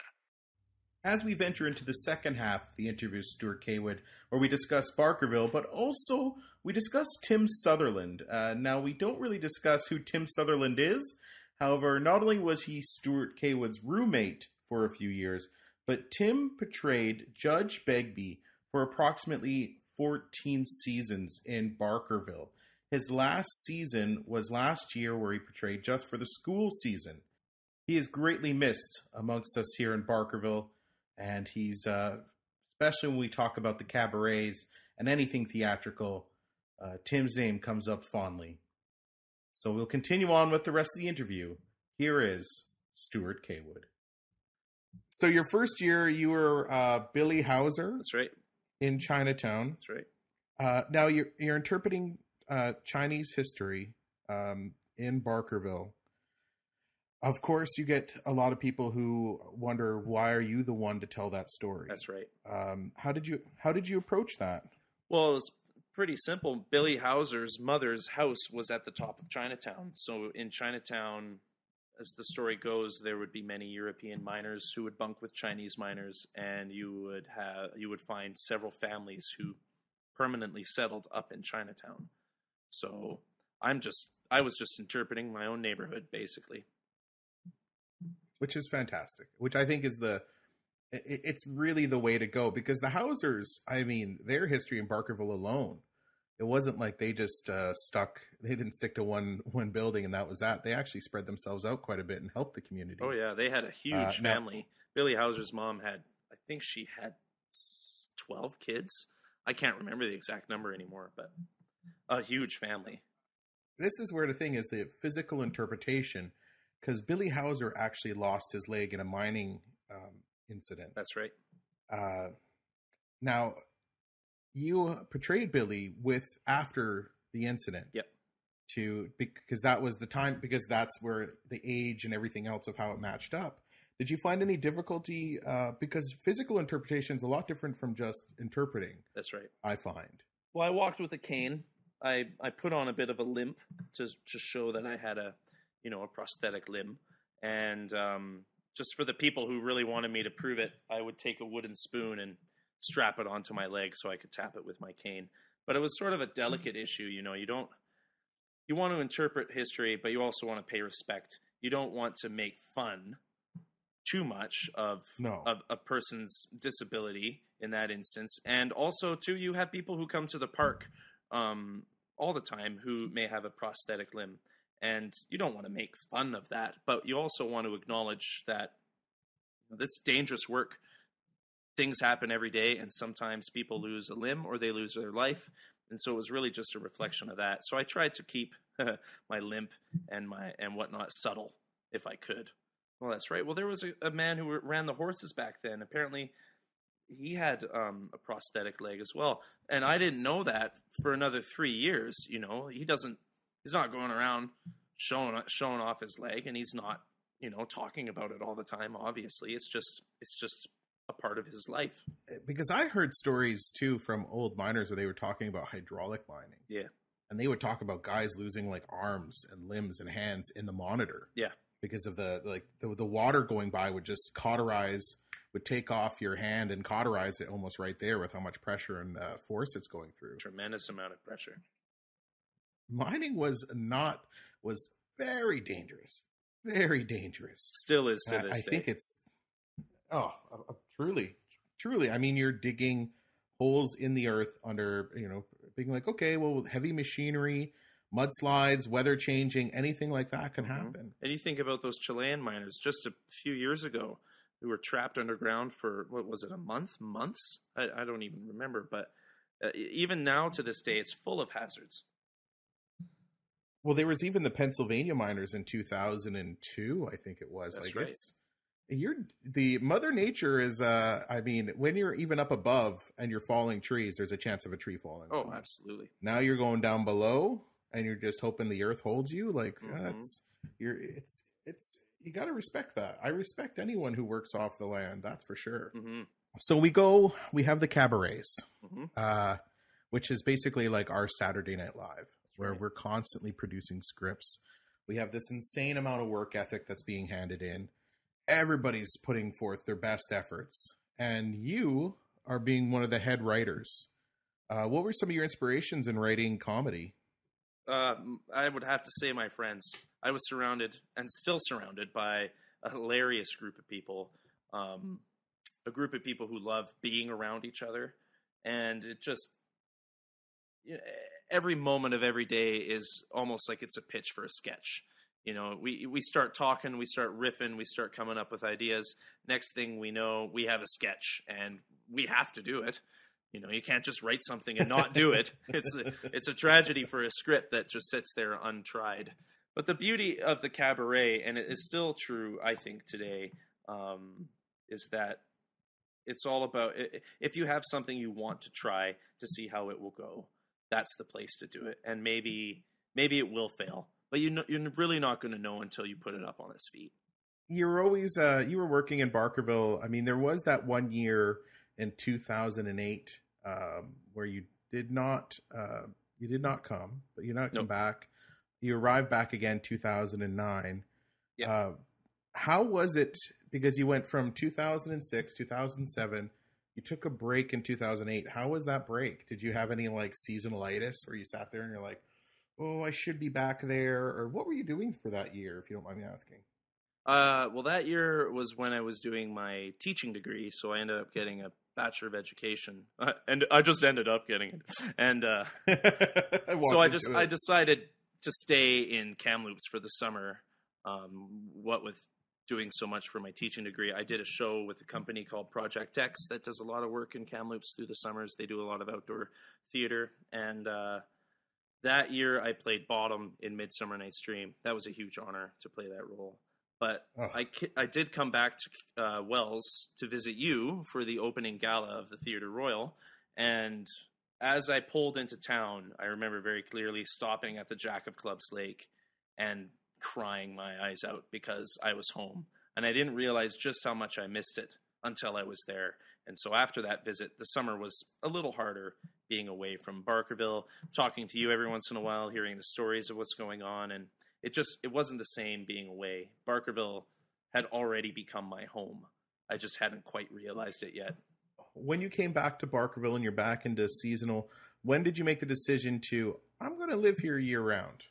Speaker 1: As we venture into the second half of the interview with Stewart Cawood, where we discuss Barkerville, but also we discuss Tim Sutherland. Now, we don't really discuss who Tim Sutherland is. However, not only was he Stewart Cawood's roommate for a few years, but Tim portrayed Judge Begbie for approximately 14 seasons in Barkerville. His last season was last year, where he portrayed just for the school season. He is greatly missed amongst us here in Barkerville, and he's, especially when we talk about the cabarets and anything theatrical, Tim's name comes up fondly. So we'll continue on with the rest of the interview. Here is Stewart Cawood. So your first year, you were Billy Hauser.
Speaker 6: That's right.
Speaker 1: In Chinatown.
Speaker 6: That's right.
Speaker 1: Now you're interpreting Chinese history in Barkerville. Of course, you get a lot of people who wonder, why are you the one to tell that story?
Speaker 6: That's right.
Speaker 1: How did you approach that?
Speaker 6: Well, it was pretty simple. Billy Hauser's mother's house was at the top of Chinatown. So in Chinatown, as the story goes, there would be many European miners who would bunk with Chinese miners, and you would find several families who permanently settled up in Chinatown. So I was just interpreting my own neighborhood, basically.
Speaker 1: Which is fantastic. Which I think is it's really the way to go, because the Hausers, I mean, their history in Barkerville alone, it wasn't like they just they didn't stick to one building and that was that. They actually spread themselves out quite a bit and helped the community.
Speaker 6: Oh yeah, they had a huge family. Billy Hauser's mom I think she had 12 kids. I can't remember the exact number anymore, but a huge family.
Speaker 1: This is where the thing is, the physical interpretation, because Billy Hauser actually lost his leg in a mining incident.
Speaker 6: That's right.
Speaker 1: Now, you portrayed Billy after the incident.
Speaker 6: Yep.
Speaker 1: Because that was the time, because that's where the age and everything else of how it matched up. Did you find any difficulty? Because physical interpretation is a lot different from just interpreting.
Speaker 6: That's right.
Speaker 1: I find.
Speaker 6: Well, I walked with a cane. I put on a bit of a limp to show that I had a prosthetic limb. And just for the people who really wanted me to prove it, I would take a wooden spoon and strap it onto my leg so I could tap it with my cane. But it was sort of a delicate issue. You want to interpret history, but you also want to pay respect. You don't want to make fun too much of a person's disability in that instance. And also, too, you have people who come to the park all the time who may have a prosthetic limb. And you don't want to make fun of that, but you also want to acknowledge that this dangerous work, things happen every day, and sometimes people lose a limb or they lose their life. And so it was really just a reflection of that. So I tried to keep my limp and whatnot subtle if I could. Well, that's right. Well, there was a man who ran the horses back then. Apparently, he had a prosthetic leg as well. And I didn't know that for another 3 years. He's not going around showing off his leg, and he's not, talking about it all the time. Obviously, it's just a part of his life.
Speaker 1: Because I heard stories too from old miners where they were talking about hydraulic mining.
Speaker 6: Yeah,
Speaker 1: and they would talk about guys losing like arms and limbs and hands in the monitor.
Speaker 6: Yeah,
Speaker 1: because of the water going by would just would take off your hand and cauterize it almost right there with how much pressure and force it's going through.
Speaker 6: Tremendous amount of pressure.
Speaker 1: Mining was very dangerous. Very dangerous.
Speaker 6: Still is to this day.
Speaker 1: I think it's truly. I mean, you're digging holes in the earth under, being like, okay, well, heavy machinery, mudslides, weather changing, anything like that can happen.
Speaker 6: And you think about those Chilean miners just a few years ago who were trapped underground for, what was it, a month? Months? I don't even remember. But even now to this day, it's full of hazards.
Speaker 1: Well, there was even the Pennsylvania miners in 2002, I think it was.
Speaker 6: That's right.
Speaker 1: The Mother Nature is, when you're even up above and you're falling trees, there's a chance of a tree falling.
Speaker 6: Oh, absolutely.
Speaker 1: Now you're going down below, and you're just hoping the earth holds you. Like you got to respect that. I respect anyone who works off the land. That's for sure. Mm-hmm. So we have the cabarets, which is basically like our Saturday Night Live, where we're constantly producing scripts. We have this insane amount of work ethic that's being handed in. Everybody's putting forth their best efforts, and you are being one of the head writers. What were some of your inspirations in writing comedy?
Speaker 6: I would have to say my friends. I was surrounded and still surrounded by a hilarious group of people. A group of people who love being around each other. And it just, every moment of every day is almost like it's a pitch for a sketch. You know, we start talking, we start riffing, we start coming up with ideas. Next thing we know, we have a sketch and we have to do it. You know, you can't just write something and not do it. It's a tragedy for a script that just sits there untried. But the beauty of the cabaret, and it is still true, I think, today, is that it's all about, if you have something you want to try to see how it will go, that's the place to do it. And maybe it will fail, but you're really not going to know until you put it up on its feet.
Speaker 1: You're always, you were working in Barkerville. I mean, there was that one year in 2008 where you did not come, but you not come back. You arrived back again 2009. Yeah. How was it? Because you went from 2006, 2007, you took a break in 2008. How was that break? Did you have any like seasonalitis where you sat there and you're like, oh, I should be back there? Or what were you doing for that year, if you don't mind me asking?
Speaker 6: Well, that year was when I was doing my teaching degree, so I ended up getting a Bachelor of Education, and I just ended up getting it. And so I decided to stay in Kamloops for the summer. What with doing so much for my teaching degree, I did a show with a company called Project X that does a lot of work in Kamloops through the summers. They do a lot of outdoor theater, and that year I played Bottom in Midsummer Night's Dream. That was a huge honor to play that role. But I did come back to Wells to visit you for the opening gala of the Theatre Royal. And as I pulled into town, I remember very clearly stopping at the Jack of Clubs Lake and crying my eyes out because I was home. And I didn't realize just how much I missed it until I was there. And so after that visit, the summer was a little harder being away from Barkerville, talking to you every once in a while, hearing the stories of what's going on. And it wasn't the same being away. Barkerville had already become my home. I just hadn't quite realized it yet.
Speaker 1: When you came back to Barkerville and you're back into seasonal, when did you make the decision to, I'm going to live here year round?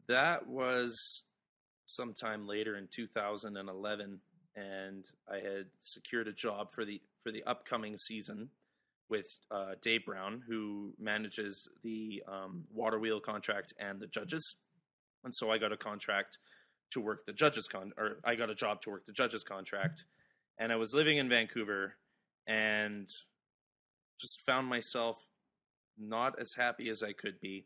Speaker 6: That was sometime later in 2011, and I had secured a job for the upcoming season with Dave Brown, who manages the water wheel contract and the judges. And so I got a contract to work the judges I got a job to work the judges contract. And I was living in Vancouver and just found myself not as happy as I could be.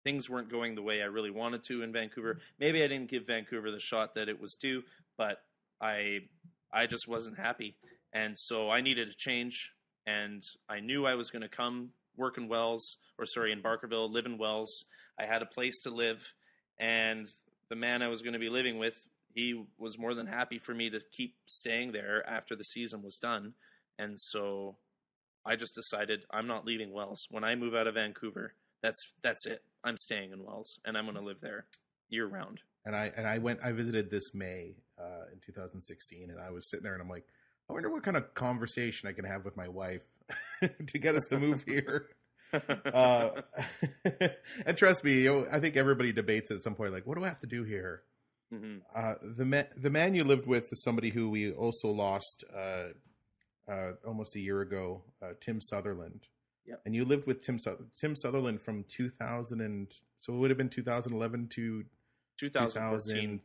Speaker 6: Things weren't going the way I really wanted to in Vancouver. Maybe I didn't give Vancouver the shot that it was due, but I just wasn't happy. And so I needed a change, and I knew I was going to come work in Barkerville, live in Wells. I had a place to live. And the man I was going to be living with, he was more than happy for me to keep staying there after the season was done. And so I just decided I'm not leaving Wells. When I move out of Vancouver, that's it. I'm staying in Wells, and I'm going to live there year round.
Speaker 1: And I visited this May in 2016, and I was sitting there and I'm like, I wonder what kind of conversation I can have with my wife to get us to move here. And trust me, I think everybody debates it at some point, like, what do I have to do here? Mm-hmm. The man you lived with is somebody who we also lost almost a year ago, Tim Sutherland. Yep. And you lived with Tim Sutherland from 2000 so it would have been 2011 to
Speaker 6: 2014.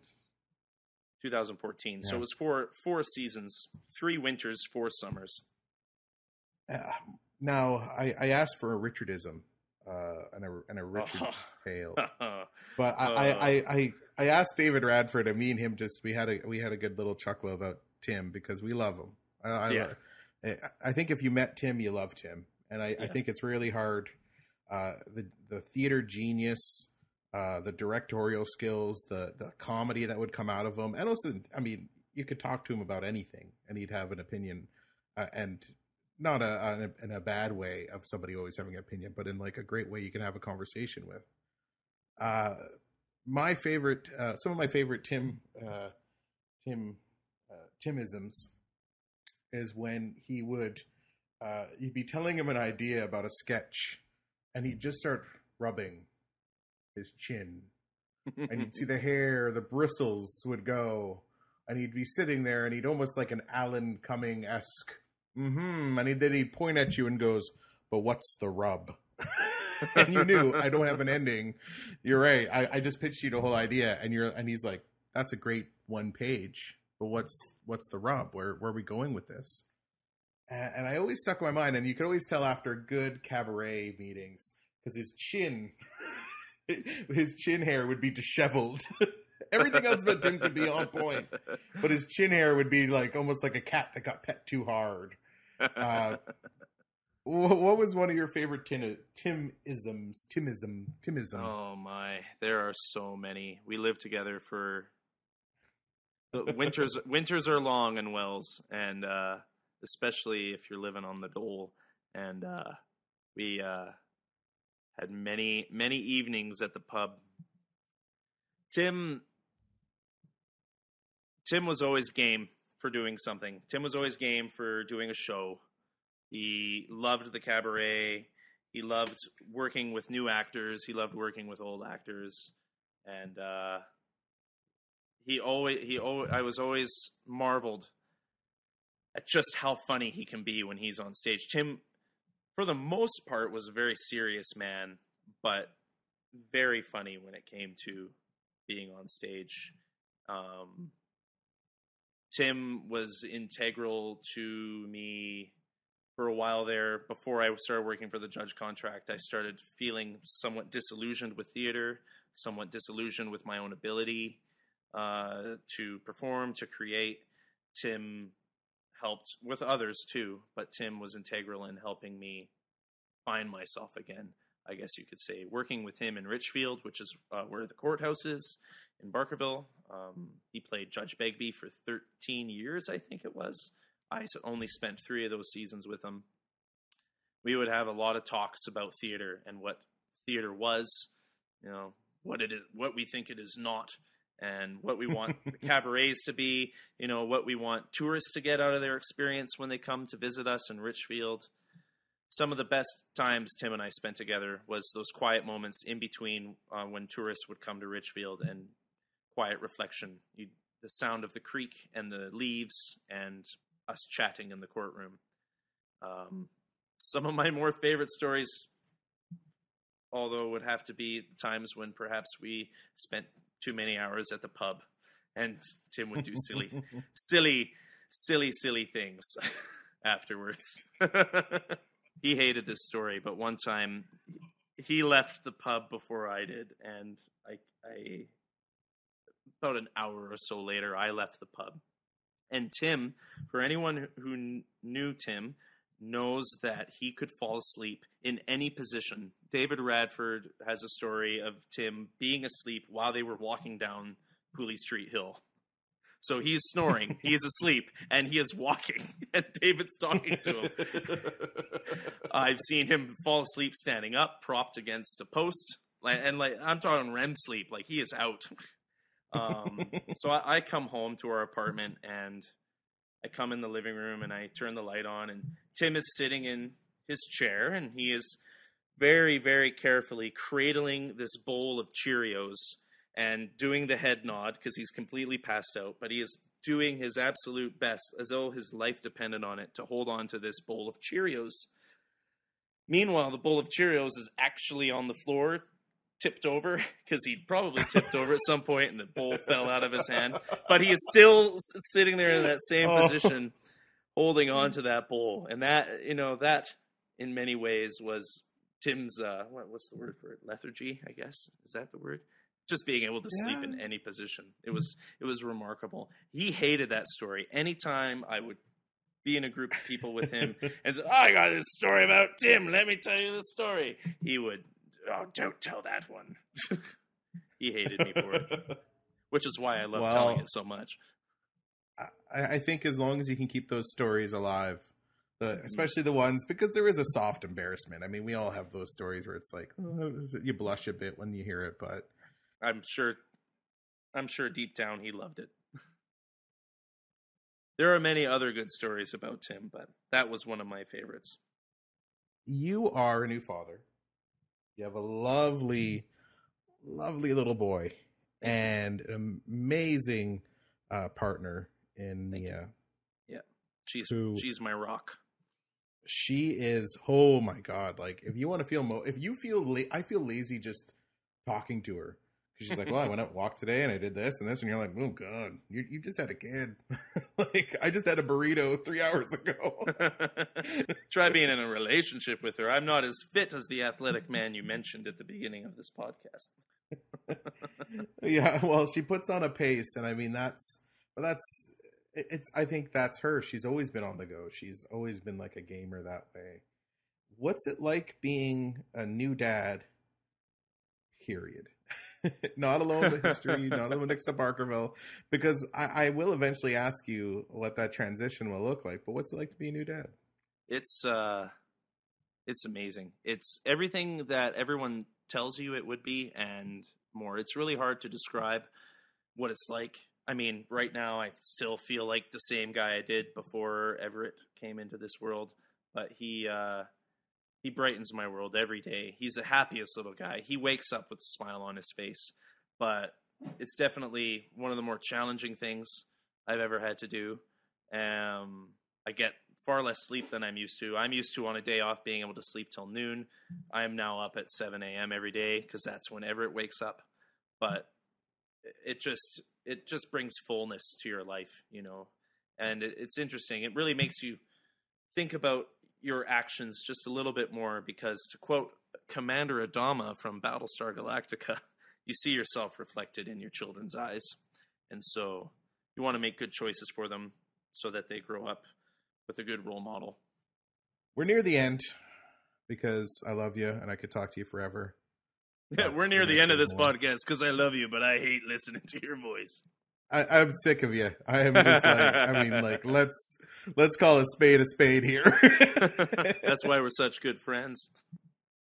Speaker 6: 2014. Yeah. So it was four seasons, 3 winters, 4 summers.
Speaker 1: Now, I asked for a Richardism and a Richard tale, but I asked David Radford, and me and him we had a good little chuckle about Tim because we love him. I think if you met Tim, you loved him, and I think it's really hard the theater genius, the directorial skills, the comedy that would come out of him. And also, I mean, you could talk to him about anything and he'd have an opinion, and not in a bad way of somebody always having an opinion, but in like a great way you can have a conversation with. My favorite, some of my favorite Timisms is when he would, you'd be telling him an idea about a sketch and he'd just start rubbing his chin and you'd see the hair, the bristles would go, and he'd be sitting there and he'd almost like an Alan Cumming-esque, and then he'd point at you and goes, but what's the rub? And you knew, I don't have an ending. You're right. I just pitched you the whole idea, and he's like, that's a great one page, but what's the rub? Where are we going with this? And I always stuck in my mind, and you could always tell after good cabaret meetings, because his chin hair would be disheveled. Everything else about Tim could be on point, but his chin hair would be like almost like a cat that got pet too hard. What was one of your favorite Timism?
Speaker 6: Oh my, there are so many. We lived together for the winters. Winters are long in Wells, and especially if you're living on the dole. And we had many evenings at the pub. Tim was always game for doing something. Tim was always game for doing a show. He loved the cabaret. He loved working with new actors. He loved working with old actors. And I was always marveled at just how funny he can be when he's on stage. Tim, for the most part, was a very serious man, but very funny when it came to being on stage. Tim was integral to me for a while there. Before I started working for the Judge contract, I started feeling somewhat disillusioned with theater, somewhat disillusioned with my own ability to perform, to create. Tim helped with others too, but Tim was integral in helping me find myself again, I guess you could say. Working with him in Richfield, which is where the courthouse is, in Barkerville. He played Judge Begbie for 13 years, I think it was. I only spent 3 of those seasons with him. We would have a lot of talks about theater and what theater was, what it is, what we think it is not, and what we want the cabarets to be, what we want tourists to get out of their experience when they come to visit us in Richfield. Some of the best times Tim and I spent together was those quiet moments in between when tourists would come to Richfield, and quiet reflection. The sound of the creek and the leaves and us chatting in the courtroom. Some of my more favorite stories, although, would have to be times when perhaps we spent too many hours at the pub and Tim would do silly things afterwards. He hated this story, but one time he left the pub before I did, and I about an hour or so later, I left the pub. And Tim, for anyone who knew Tim, knows that he could fall asleep in any position. David Radford has a story of Tim being asleep while they were walking down Cooley Street Hill. So he's snoring, he is asleep, and he is walking, and David's talking to him. I've seen him fall asleep standing up, propped against a post, and I'm talking REM sleep, like he is out. So I come home to our apartment, and I come in the living room, and I turn the light on, and Tim is sitting in his chair, and he is very, very carefully cradling this bowl of Cheerios and doing the head nod because he's completely passed out, but he is doing his absolute best, as though his life depended on it, to hold on to this bowl of Cheerios. Meanwhile, the bowl of Cheerios is actually on the floor, tipped over, because he'd probably tipped over at some point and the bowl fell out of his hand. But he is still sitting there in that same position, holding on to that bowl. And that, that in many ways was Tim's, what's the word for it? Lethargy, I guess. Is that the word? Just being able to sleep in any position. It was remarkable. He hated that story. Anytime I would be in a group of people with him and say, "Oh, I got this story about Tim. Let me tell you the story." He would, "Oh, don't tell that one." He hated me for it, which is why I love telling it so much.
Speaker 1: I think as long as you can keep those stories alive, especially the ones, because there is a soft embarrassment. I mean, we all have those stories where it's like, you blush a bit when you hear it, but
Speaker 6: I'm sure deep down he loved it. There are many other good stories about Tim, but that was one of my favorites.
Speaker 1: You are a new father. You have a lovely, lovely little boy and an amazing partner in the...
Speaker 6: Yeah, she's my rock.
Speaker 1: She is, oh my God. Like, if you want to feel, I feel lazy just talking to her. Because she's like, well, I went out and walked today and I did this and this. And you're like, oh God, you just had a kid. Like, I just had a burrito 3 hours ago.
Speaker 6: Try being in a relationship with her. I'm not as fit as the athletic man you mentioned at the beginning of this podcast.
Speaker 1: Yeah, well, she puts on a pace. And I mean, I think that's her. She's always been on the go. She's always been like a gamer that way. What's it like being a new dad, period? Not alone with history, not alone next to Barkerville, because I will eventually ask you what that transition will look like. But what's it like to be a new dad?
Speaker 6: It's amazing. It's everything that everyone tells you it would be and more. It's really hard to describe what it's like. I mean, right now I still feel like the same guy I did before Everett came into this world, but he brightens my world every day. He's the happiest little guy. He wakes up with a smile on his face, but it's definitely one of the more challenging things I've ever had to do. I get far less sleep than I'm used to. I'm used to, on a day off, being able to sleep till noon. I'm now up at 7 a.m. every day because that's when Everett wakes up. But it just brings fullness to your life, you know. And it's interesting. It really makes you think about your actions just a little bit more, because, to quote Commander Adama from Battlestar Galactica, you see yourself reflected in your children's eyes. And so you want to make good choices for them so that they grow up with a good role model.
Speaker 1: We're near the end because I love you and I could talk to you forever.
Speaker 6: Yeah, we're near the end of this podcast because I love you, but I hate listening to your voice.
Speaker 1: I'm sick of you. I am just like, let's call a spade here.
Speaker 6: That's why we're such good friends.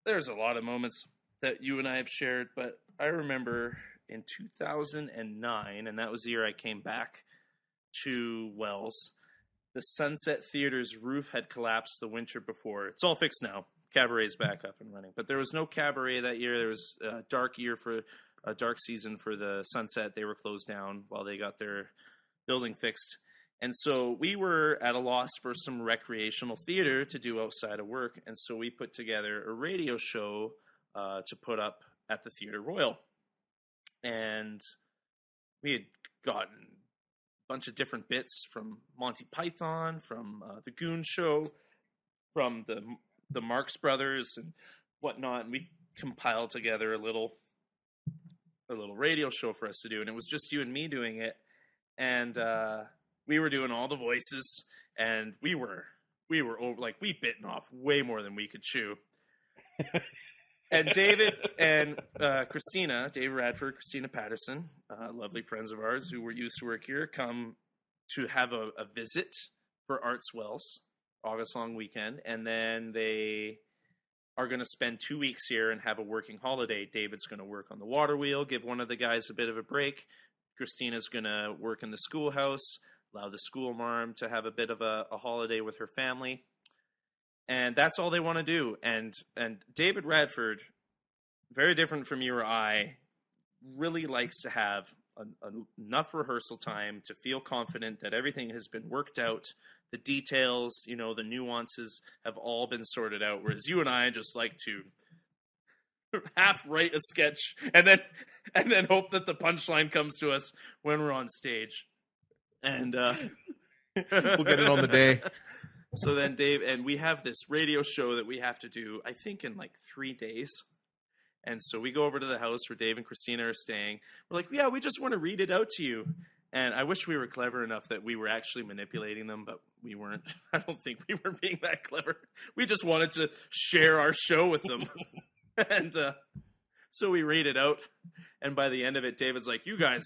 Speaker 6: There's a lot of moments that you and I have shared, but I remember in 2009, and that was the year I came back to Wells, the Sunset Theater's roof had collapsed the winter before. It's all fixed now. Cabaret's back up and running. But there was no cabaret that year. There was a dark season for the Sunset. They were closed down while they got their building fixed. And so we were at a loss for some recreational theater to do outside of work. And so we put together a radio show to put up at the Theater Royal. And we had gotten a bunch of different bits from Monty Python, from the Goon Show, from the Marx Brothers and whatnot. And we compiled together a little radio show for us to do. And it was just you and me doing it. And we were doing all the voices, and we were over, like, we bitten off way more than we could chew. And David and Christina, Dave Radford, Christina Patterson, lovely friends of ours who were used to work here, come to have a visit for Arts Wells, August long weekend, and then they are going to spend 2 weeks here and have a working holiday. David's going to work on the water wheel, give one of the guys a bit of a break. Christina's going to work in the schoolhouse, allow the school marm to have a bit of a holiday with her family. And that's all they want to do. And David Radford, very different from you or I, really likes to have enough rehearsal time to feel confident that everything has been worked out. The details, you know, the nuances have all been sorted out. Whereas you and I just like to half write a sketch and then hope that the punchline comes to us when we're on stage. And
Speaker 1: we'll get it on the day.
Speaker 6: So then Dave, and we have this radio show that we have to do, I think, in like 3 days. And so we go over to the house where Dave and Christina are staying. We're like, yeah, we just want to read it out to you. And I wish we were clever enough that we were actually manipulating them, but we weren't. I don't think we were being that clever. We just wanted to share our show with them. And so we read it out. And by the end of it, David's like, you guys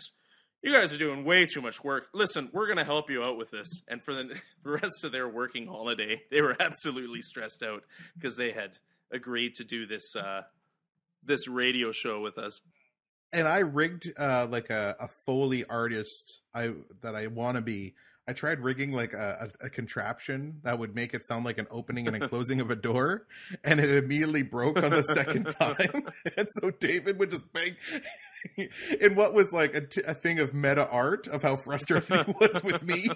Speaker 6: are doing way too much work. Listen, we're going to help you out with this. And for the rest of their working holiday, they were absolutely stressed out because they had agreed to do this this radio show with us.
Speaker 1: And I rigged like a Foley artist that I want to be. I tried rigging like a contraption that would make it sound like an opening and a closing of a door, and it immediately broke on the second time. And so David would just bang in what was like a thing of meta art of how frustrated he was with me.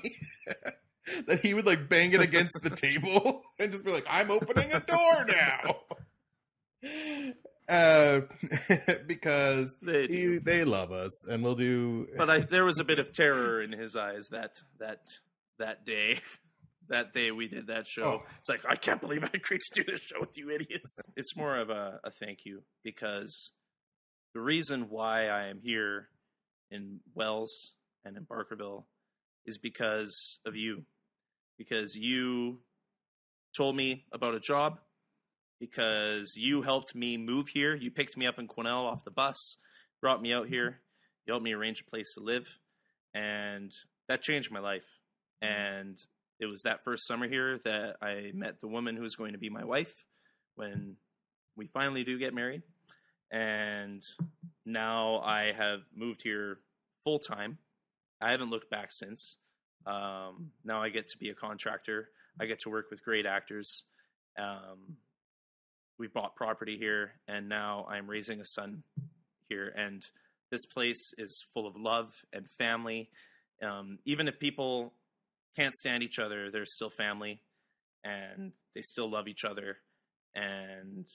Speaker 1: That he would like bang it against the table and just be like, "I'm opening a door now." Because they love us, and we'll do.
Speaker 6: But there was a bit of terror in his eyes that day. That day we did that show. Oh. It's like, I can't believe I agreed to do this show with you idiots. It's more of a thank you, because the reason why I am here in Wells and in Barkerville is because of you. Because you told me about a job. Because you helped me move here. You picked me up in Quesnel off the bus, brought me out here. You helped me arrange a place to live. And that changed my life. And it was that first summer here that I met the woman who was going to be my wife when we finally do get married. And now I have moved here full time. I haven't looked back since. Now I get to be a contractor. I get to work with great actors. We bought property here, and now I'm raising a son here. And this place is full of love and family. Even if people can't stand each other, they're still family, and they still love each other. And,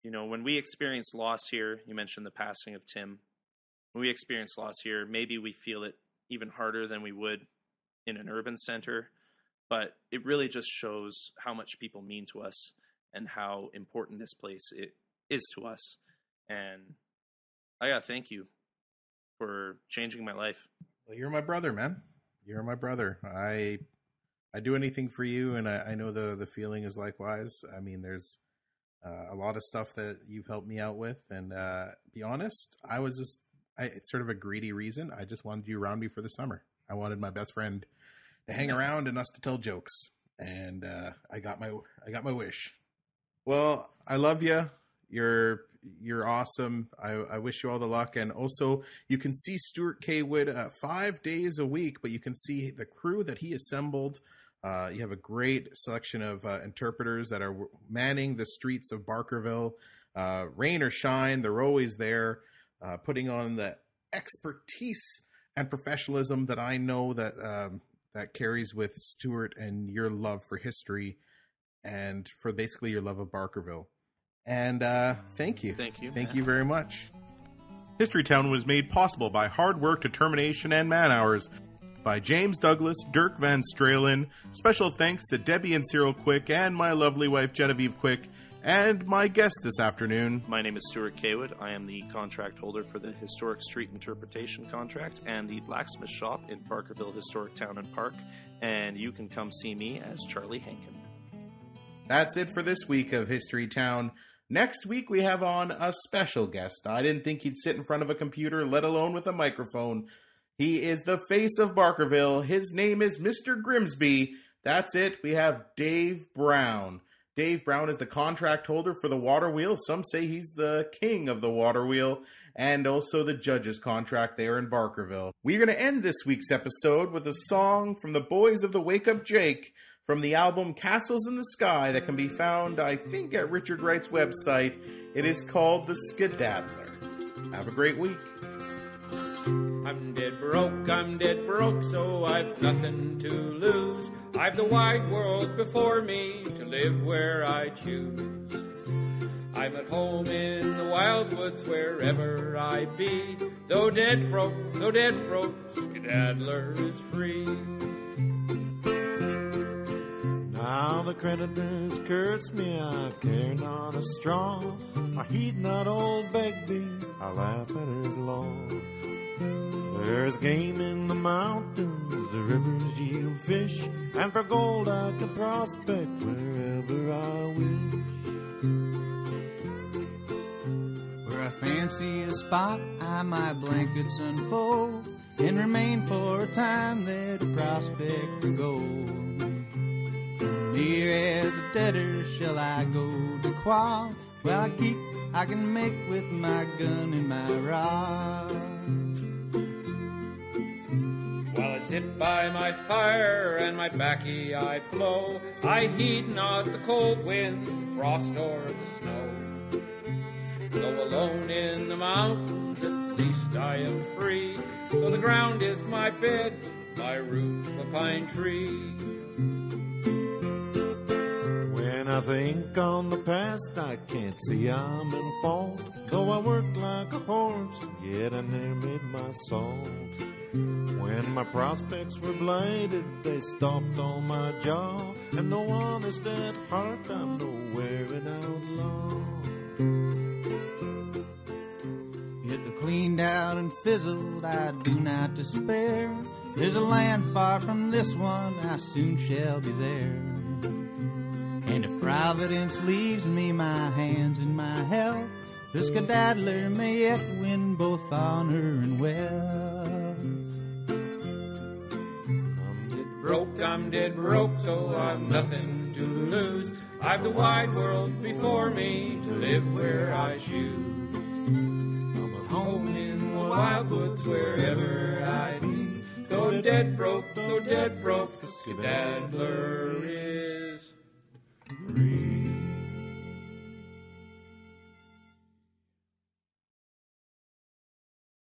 Speaker 6: you know, when we experience loss here, you mentioned the passing of Tim. When we experience loss here, maybe we feel it even harder than we would in an urban center. But it really just shows how much people mean to us and how important this place is to us. And I gotta thank you for changing my life.
Speaker 1: Well, you're my brother, man. You're my brother. I do anything for you, and I know the feeling is likewise. I mean, there's a lot of stuff that you've helped me out with, and be honest, it's sort of a greedy reason. I just wanted you around me for the summer. I wanted my best friend to hang around and us to tell jokes, and I got my wish. Well, I love you. You're awesome. I wish you all the luck. And also, you can see Stewart Cawood 5 days a week, but you can see the crew that he assembled. You have a great selection of interpreters that are manning the streets of Barkerville. Rain or shine, they're always there, putting on the expertise and professionalism that I know that carries with Stewart and your love for history and for basically your love of Barkerville. And thank you.
Speaker 6: Thank you.
Speaker 1: Thank you very much. History Town was made possible by hard work, determination, and man hours by James Douglas, Dirk Van Stralen. Special thanks to Debbie and Cyril Quick and my lovely wife Genevieve Quick and my guest this afternoon.
Speaker 6: My name is Stewart Cawood. I am the contract holder for the Historic Street Interpretation Contract and the Blacksmith Shop in Barkerville Historic Town and Park. And you can come see me as Charlie Hankin.
Speaker 1: That's it for this week of History Town. Next week, we have on a special guest. I didn't think he'd sit in front of a computer, let alone with a microphone. He is the face of Barkerville. His name is Mr. Grimsby. That's it. We have Dave Brown. Dave Brown is the contract holder for the Water Wheel. Some say he's the king of the Water Wheel, and also the judge's contract there in Barkerville. We're going to end this week's episode with a song from the Boys of the Wake Up Jake, from the album Castles in the Sky that can be found, I think, at Richard Wright's website. It is called The Skedaddler. Have a great week.
Speaker 7: I'm dead broke, so I've nothing to lose. I've the wide world before me to live where I choose. I'm at home in the wild woods wherever I be. Though dead broke, Skedaddler is free.
Speaker 8: Now the creditors curse me, I care not a straw. I heed not old Begbie, I laugh at his law. There's game in the mountains, the rivers yield fish, and for gold I can prospect wherever I wish.
Speaker 9: Where I fancy a spot, I my blankets unfold, and remain for a time there to prospect for gold. Near as a debtor shall I go to Quad, well I can make with my gun and my rod.
Speaker 7: While I sit by my fire and my baccy I blow, I heed not the cold winds, the frost or the snow. Though alone in the mountains, at least I am free, though the ground is my bed, my roof a pine tree.
Speaker 8: When I think on the past, I can't see I'm in fault. Though I worked like a horse, yet I never made my salt. When my prospects were blighted, they stopped on my jaw. And though honest at heart, I'm nowhere an outlaw.
Speaker 9: Yet though cleaned out and fizzled, I do not despair. There's a land far from this one, I soon shall be there. And if Providence leaves me my hands and my health, the Skedaddler may yet win both honor and wealth.
Speaker 7: I'm dead broke, so I've nothing to lose. I've the wide world before me to live where I choose. I'm at home in the wild woods wherever I be. Though dead broke, the Skedaddler is free.